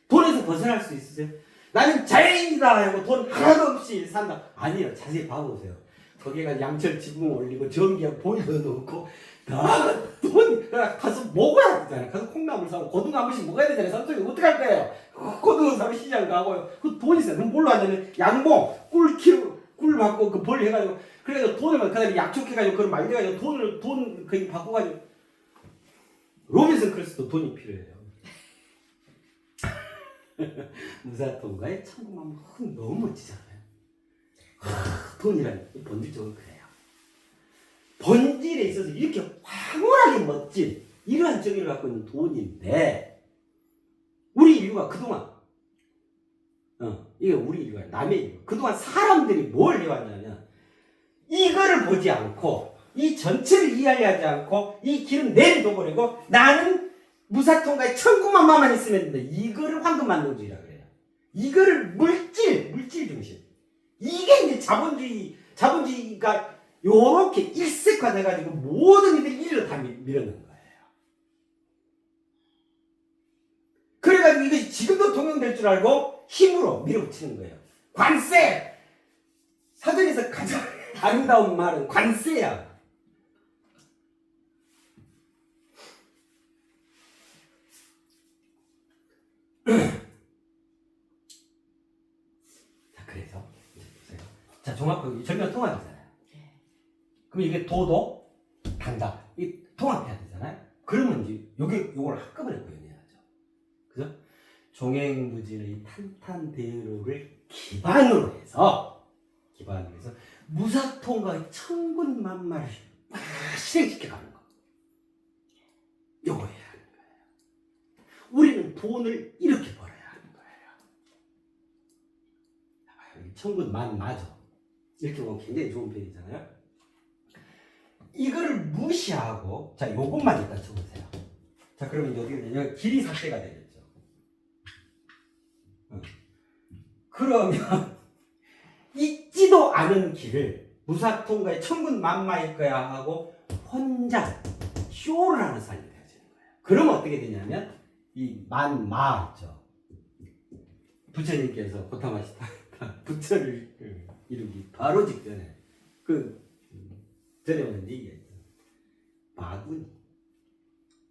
Speaker 1: 돈에서 벗어날 수 있으세요? 나는 자연이다 하고 돈 하나도 없이 산다. 아니에요. 자세히 봐보세요. 거기가 양철 지붕 올리고 전기하고 보일러 놓고 다 돈 가서 먹어야 되잖아요. 가서 콩나물 사고 고등나물씩 먹어야 되잖아요. 삼성이 어떡할 거예요? 고등어 사면 시장 가고요. 그 돈 있어요. 그럼 뭘로 하냐면 양봉 꿀 받고 그 벌 해가지고 그래서 돈을 그다음에 약촉해가지고 그걸 말려가지고 돈 거기 바꿔가지고 로빈슨 크루소도 돈이 필요해요. 무사통과의 천국만 너무 멋지잖아요. 돈이란 본질적으로 그래요. 본질에 있어서 이렇게 황홀하게 멋진 이러한 정의를 갖고 있는 돈인데 우리 인류가 그동안 이게 우리 인류가 남의 인류 그동안 사람들이 뭘 해왔냐면 이거를 보지 않고 이 전체를 이해하지 않고 이 길은 내려둬버리고 나는 무사통과의 천군만마만 있으면 된다. 이거를 황금만능주의라 그래요. 이거를 물질 중심. 이게 이제 자본주의가 요렇게 일색화돼가지고 모든 일들이 이리로 다 밀어넣는 거예요. 그래가지고 이것이 지금도 동용될 줄 알고 힘으로 밀어붙이는 거예요. 관세! 사전에서 가장 아름다운 말은 관세야. 자, 그래서 자, 종합 절편 통합이잖아요. 그럼 이게 도도 당당 이 통합해야 되잖아요. 그러면 이제 요걸 한꺼번에 구현해야죠. 그죠? 종횡무진의 탄탄대로를 기반으로 해서 무사통과의 천군만마를 실행시켜 가는 거. 요거 해야 하는 거예요. 우리는 돈을 이렇게 벌어야 하는 거예요. 천군만마죠. 이렇게 보면 굉장히 좋은 편이잖아요. 이거를 무시하고 자 요것만 일단 쳐보세요. 자 그러면 이제 어떻게 되냐면 길이 삭제가 되겠죠. 그러면 있지도 않은 길을 무사통과의 천군만마일 거야 하고 혼자 쇼를 하는 삶이 되어지는 거예요. 그러면 어떻게 되냐면 이 만마 있죠. 부처님께서 고타마시타 부처를 이루기 바로 직전에 전에 오는 얘기가 있죠.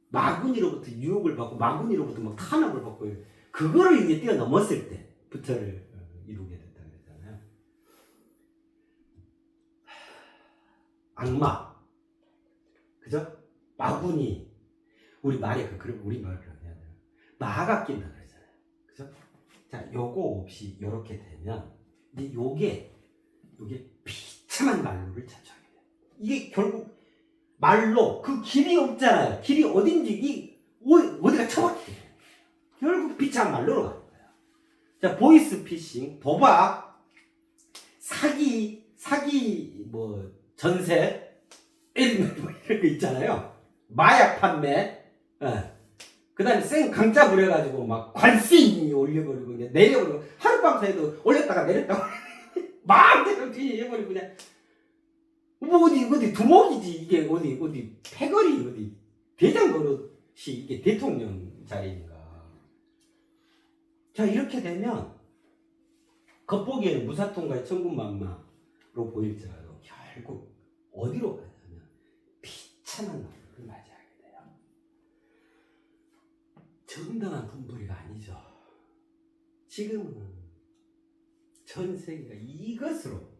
Speaker 1: 마군이로부터 유혹을 받고 마군이로부터 막 탄압을 받고 그거를 이제 뛰어넘었을 때 부처를 이루게 됐다 그랬잖아요. 악마, 그죠? 마군이 우리 말에 우리 말을 해야 돼요. 마가 낀다 그랬잖아요. 그죠? 자, 요거 없이 요렇게 되면 이제 요게 비참한 말로를 자처하게 돼요. 이게 결국 말로 그 길이 없잖아요. 길이 어딘지 어디가 처박히게 돼요. 결국 비참한 말로로 가는 거예요. 자, 보이스피싱, 도박, 사기 뭐 전세 이런 거 있잖아요. 마약 판매, 그다음에 생 강짜 부려가지고 막 관세인이 올려버리고 그냥 내려버리고 하룻밤 사이도 올렸다가 내렸다가 마음대로 해버리고 그냥 뭐 어디 두목이지 이게 어디 패거리 어디 대장 노릇이 이게 대통령 자리인가. 자 이렇게 되면 겉보기에는 무사통과의 천군만마로 보일지라도 결국 어디로 가냐면 비참한 노릇을 맞이하게 돼요. 정당한 돈벌이가 아니죠. 지금은 전 세계가 이것으로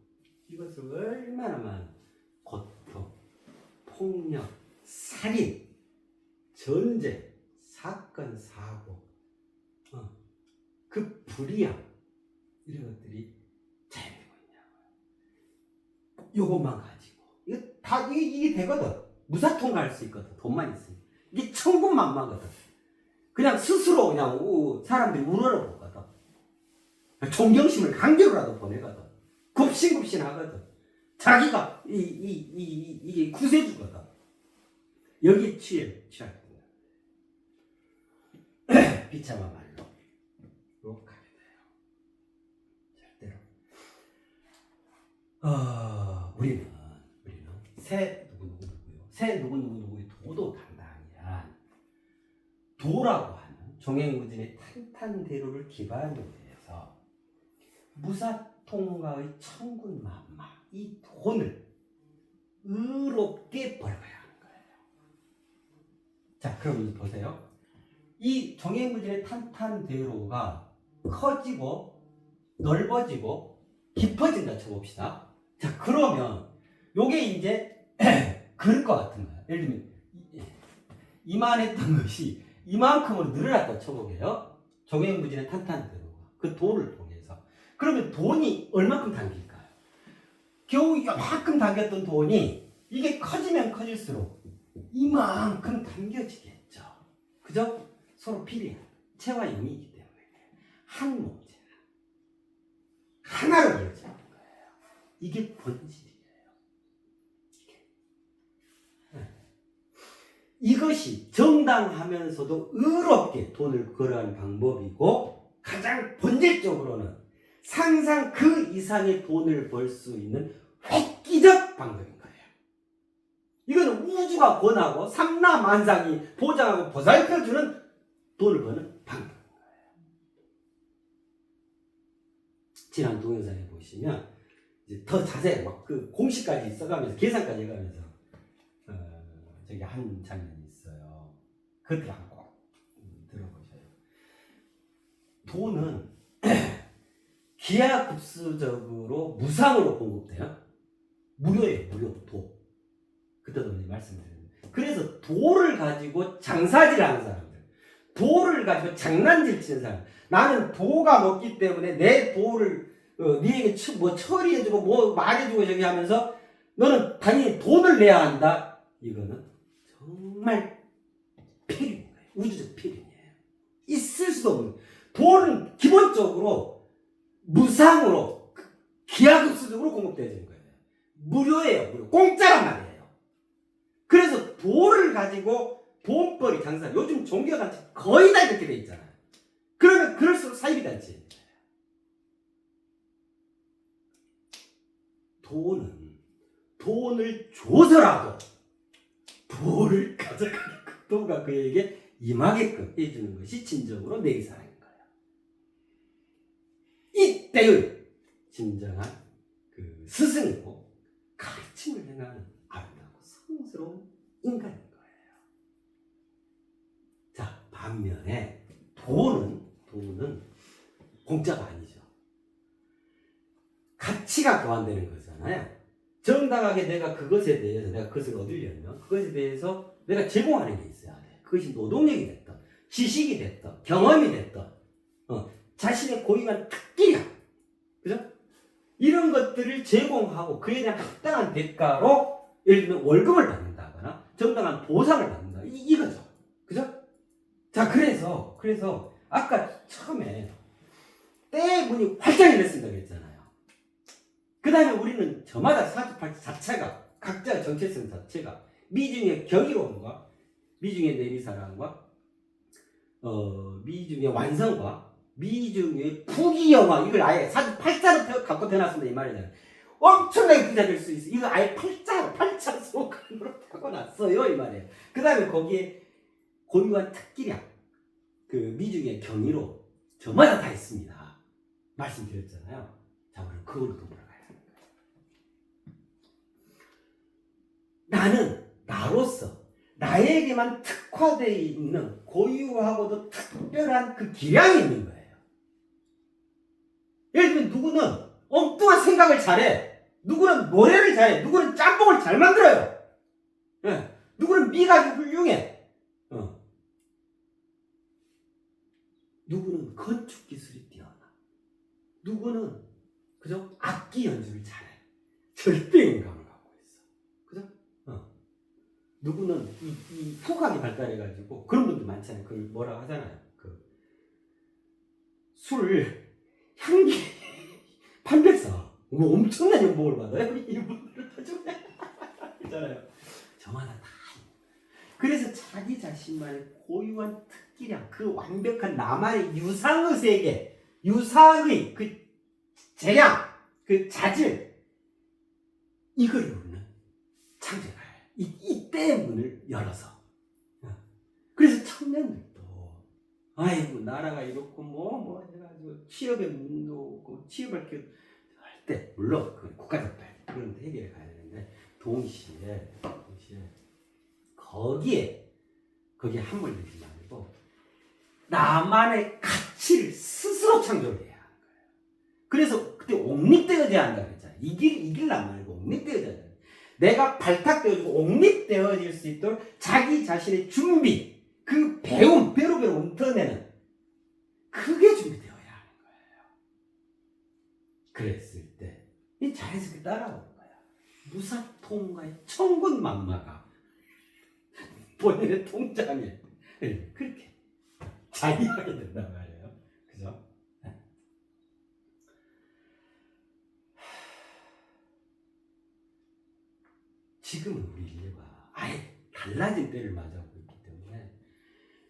Speaker 1: 얼마나 많은 고통, 폭력, 살인, 전쟁, 사건, 사고, 그 불이양 이런 것들이 자행되고 있냐고요. 요것만 가지고 이게 되거든. 무사통과할 수 있거든. 돈만 있으면 이게 천군만마거든. 그냥 스스로 그냥 사람들이 우러러보거든. 존경심을 강제로라도 보내거든. 굽신굽신하거든. 자기가 이게 구세주거든. 여기에 취할 거야. 비참한 말로 가게 돼요. 절대로. 우리는 새 누구누구요. 새 누구누구의 도도 당당한 도라고 하는 종횡무진의 탄탄대로를 기반으로 해서 무사통과의 천군만마 이 돈을 의롭게 벌어가야 하는 거예요. 자, 그럼 보세요. 이 종횡무진의 탄탄대로가 커지고 넓어지고 깊어진다 쳐봅시다. 자, 그러면 요게 이제 그럴 것 같은 거야. 예를 들면 이만했던 것이 이만큼으로 늘어났다 쳐보게요. 종횡무진의 탄탄대로가 그 도를 통해서. 그러면 돈이 얼마큼 당길까요? 겨우 이만큼 당겼던 돈이 이게 커지면 커질수록 이만큼 당겨지겠죠. 그죠? 서로 필요한 체와 용이기 때문에 한 몸체 하나로 이어지는 거예요. 이게 본질이에요. 이것이 정당하면서도 의롭게 돈을 벌어가는 방법이고 가장 본질적으로는 상상 그 이상의 돈을 벌 수 있는 획기적 방법인 거예요. 이거는 우주가 권하고 삼라만상이 보장하고 보살펴주는 돈을 버는 방법인 거예요. 지난 동영상에 보시면 이제 더 자세히 막 그 공식까지 써가면서 계산까지 해가면서 저기 한 장면이 있어요. 그것들 한번 꼭 들어보셔요. 돈은 기하급수적으로 무상으로 공급돼요. 무료예요. 무료. 도. 그때도 말씀드렸는데. 그래서 도를 가지고 장사질 하는 사람들, 도를 가지고 장난질 치는 사람, 나는 도가 높기 때문에 내 도를 니에게 뭐 처리해주고 뭐 말해주고 저기 하면서 너는 당연히 돈을 내야 한다. 이거는 정말 필요해요. 우주적 필요해요. 있을 수도 없는. 돈은 기본적으로 무상으로 기하급수적으로 공급되어지는 거예요. 무료예요. 무료. 공짜란 말이에요. 그래서 돈을 가지고 돈벌이 장사. 요즘 종교단체 거의 다 이렇게 돼 있잖아요. 그러면 그럴수록 사이비단체입니다. 돈을 줘서라도 돈을 가져가는 도가 그에게 임하게끔 해주는 것이 진정으로 내리사랑인 거예요. 이때의 진정한 그 스승이고 가르침을 행하는 아름다고 성스러운 인간인 거예요. 자, 반면에 돈은 공짜가 아니죠. 가치가 교환되는 거잖아요. 정당하게 내가 그것에 대해서 내가 그것을 얻으려면 그것에 대해서 내가 제공하는 게 있어야 돼. 그것이 노동력이 됐든 지식이 됐든 경험이 됐든 자신의 고유한 특기야. 그죠? 이런 것들을 제공하고 그에 대한 합당한 대가로 예를 들면 월급을 받는다거나 정당한 보상을 받는다. 이거죠. 그죠? 자, 그래서 아까 처음에 때의 문이 활짝 열렸습니다 그랬잖아요. 그 다음에 우리는 저마다 사주팔자 자체가 각자의 정체성 자체가 미중의 경이로움과 미중의 내리사랑과 미중의 완성과 미중의 부귀영화 이걸 아예 사주팔자로 갖고 태어났습니다 이 말이잖아요. 엄청나게 부자 될 수 있어. 이거 아예 팔자 소관으로 타고났어요 이 말이에요. 그 다음에 거기에 고유한 특기량 그 미중의 경이로 저마다 다 있습니다. 말씀드렸잖아요. 자, 우리는 그걸로 돌아가야 합니다. 나는 나로서 나에게만 특화되어 있는 고유하고도 특별한 그 기량이 있는 거예요. 예를 들면 누구는 엉뚱한 생각을 잘해. 누구는 노래를 잘해. 누구는 짬뽕을 잘 만들어요. 누구는 미각이 훌륭해. 누구는 건축 기술이 뛰어나. 누구는 그죠? 악기 연주를 잘해. 절대음감을 갖고 있어. 그죠? 누구는 이 후각이 발달해가지고 그런 분들 많잖아요. 그걸 뭐라고 하잖아요. 그 술 향기 판별사 뭐 엄청난 연봉을 받아요. 이분들을 다 좀 있잖아요. 저마다 다. 그래서 자기 자신만의 고유한 특기량, 그 완벽한 나만의 유상의 세계, 유상의 그 재량, 그 자질, 이걸 우리는 창조해야 해. 이때의 문을 열어서. 그래서 청년들도, 아이고, 나라가 이렇고, 뭐 해가지고, 취업에 문도 없고, 취업을 할 때, 물론, 그 국가적 그런 데 해결해 가야 되는데, 동시에, 거기에 함몰되지 말고, 나만의 가치를 스스로 창조를 해야 하는 거예요. 그래서 그때 옥립되어져야 한다 그랬잖아요. 이길란 말고 옥립되어져야 한다. 내가 발탁되어지고 옥립되어질 수 있도록 자기 자신의 준비, 그 배움, 배로 움터내는 그게 준비되어야 하는 거예요. 그랬을 때 이 자연스럽게 따라오는 거야. 무사토. 무사통과의 천군만마가 본인의 통장에 그렇게 자리하게 된단 말이에요. 그죠? 지금은 우리 인류가 아예 달라진 때를 맞이하고 있기 때문에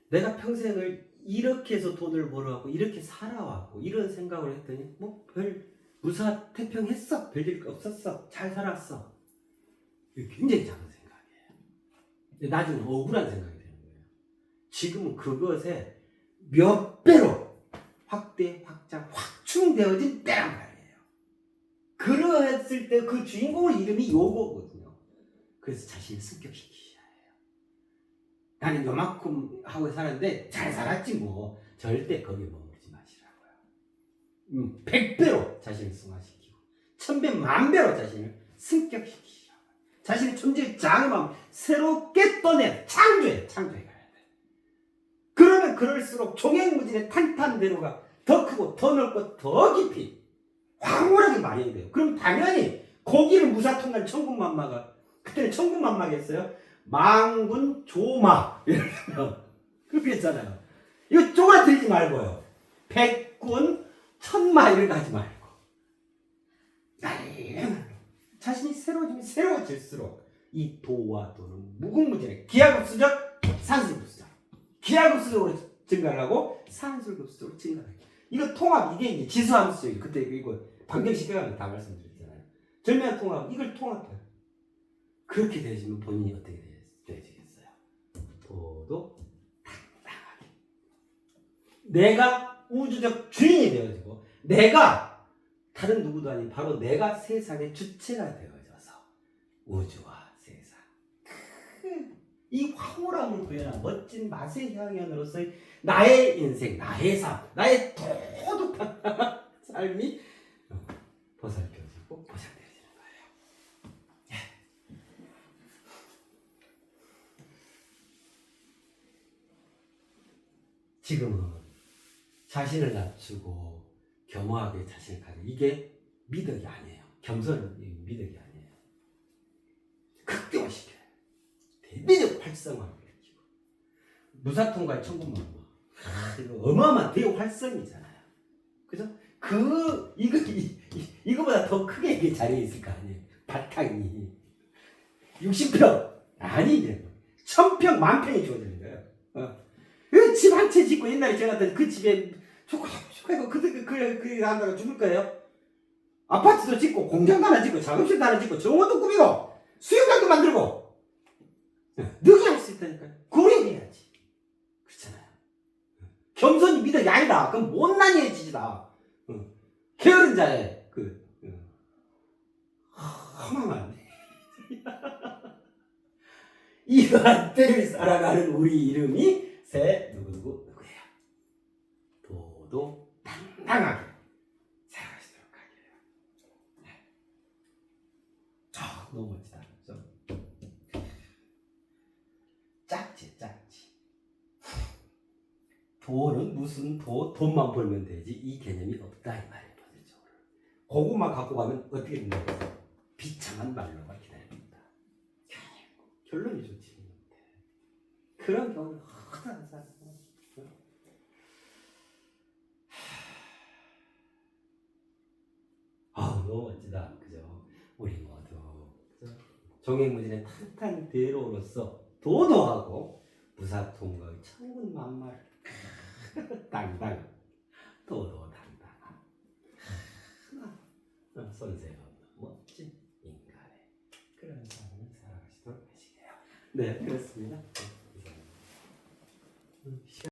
Speaker 1: 내가 평생을 이렇게 해서 돈을 벌어왔고 이렇게 살아왔고 이런 생각을 했더니 뭐 별 무사태평했어. 별일 없었어. 잘 살았어. 이게 굉장히 작은 생각이에요. 근데 나중에 억울한 생각이 되는 거예요. 지금은 그것에 몇 배로 확대, 확장, 확충되어진 때란 말이에요. 그러했을 때 그 주인공의 이름이 요거거든요. 그래서 자신을 습격시키셔야 해요. 나는 요만큼 하고 살았는데 잘 살았지 뭐. 절대 거기에 머물지 마시라고요. 100배로 자신을 승화시키고 1000배, 10,000배로 자신을 승격시키시라고요. 자신의 존재의 장엄함 새롭게 떠내 창조해 가야 돼. 그러면 그럴수록 종횡무진의 탄탄대로가 더 크고 더 넓고 더 깊이 황홀하게 마련이 돼요. 그럼 당연히 거기를 무사통관 천군만마가 그때는 천군만마겠어요? 망군조마 이러면 그렇게 했잖아요. 이거 쪼그라들지 말고요. 백군 천마 이런 거 하지 말고 자신이 새로워질수록 이 도와 도는 무궁무진해. 기하급수적 산술급수적 기하급수적으로 증가를 하고 산술급수적으로 증가를 해요. 이거 통합 이게 이제 지수함수적이에요. 그때 이거 방정식해가면 다 말씀드렸잖아요. 절묘한 통합 이걸 통합해요. 그렇게 되시면 본인이 어떻게 되시겠어요? 도도 당당하게 내가 우주적 주인이 되어지고 내가 다른 누구도 아닌 바로 내가 세상의 주체가 되어져서 우주와 세상 이 황홀함을 구현한 멋진 맛의 향연으로서의 나의 인생, 나의 삶, 나의 도둑한 삶이 보살펴지고 보살펴지는 거예요. 지금은 자신을 낮추고 겸허하게 자신을 가지고 이게 미덕이 아니에요. 겸손은 미덕이 아니에요. 극대화시켜요. 대비적 활성화를 일으키고 무사통과의 천군만마 어마어마한 대활성이잖아요. 그죠? 이거보다 더 크게 이게 자리에 있을 거 아니에요. 바탕이 60평 아니 1000평, 10,000평이 주어지는 거예요. 집 한 채 짓고 옛날에 제가 그 집에 좋고 그래 한다고 죽을 거예요. 아파트도 짓고 공장도 하나 짓고 작업실도 하나 짓고 정원도 꾸미고 수영장도 만들고 너희 할 수 있다니까요. 그래 해야지. 그렇잖아요. 겸손이 미덕이 아니다. 그럼 못난이의 지지다. 게으른 자의 허망한 이러한 때를 살아가는 우리 이름이 누구예요? 도도 당당하게 살아가시도록 하게요. 네. 너무 멋지다. 그렇죠? 짝지. 도는 무슨 돈만 벌면 되지 이 개념이 없다 이 말이에요. 본질적으로. 그것만 갖고 가면 어떻게 된다고 해서 비참한 말로만 기다립니다. 결론이 좋지. 그런 경우는 항상 너무 멋지다. 그죠? 우리 모두 종횡무진의 탄탄대로로서 도도하고 무사통과의 천군만마를 당당 도도 당당한 손색 없는 멋진 인간의 그런 삶을 살아가시도록 하시게요. 네, 그렇습니다.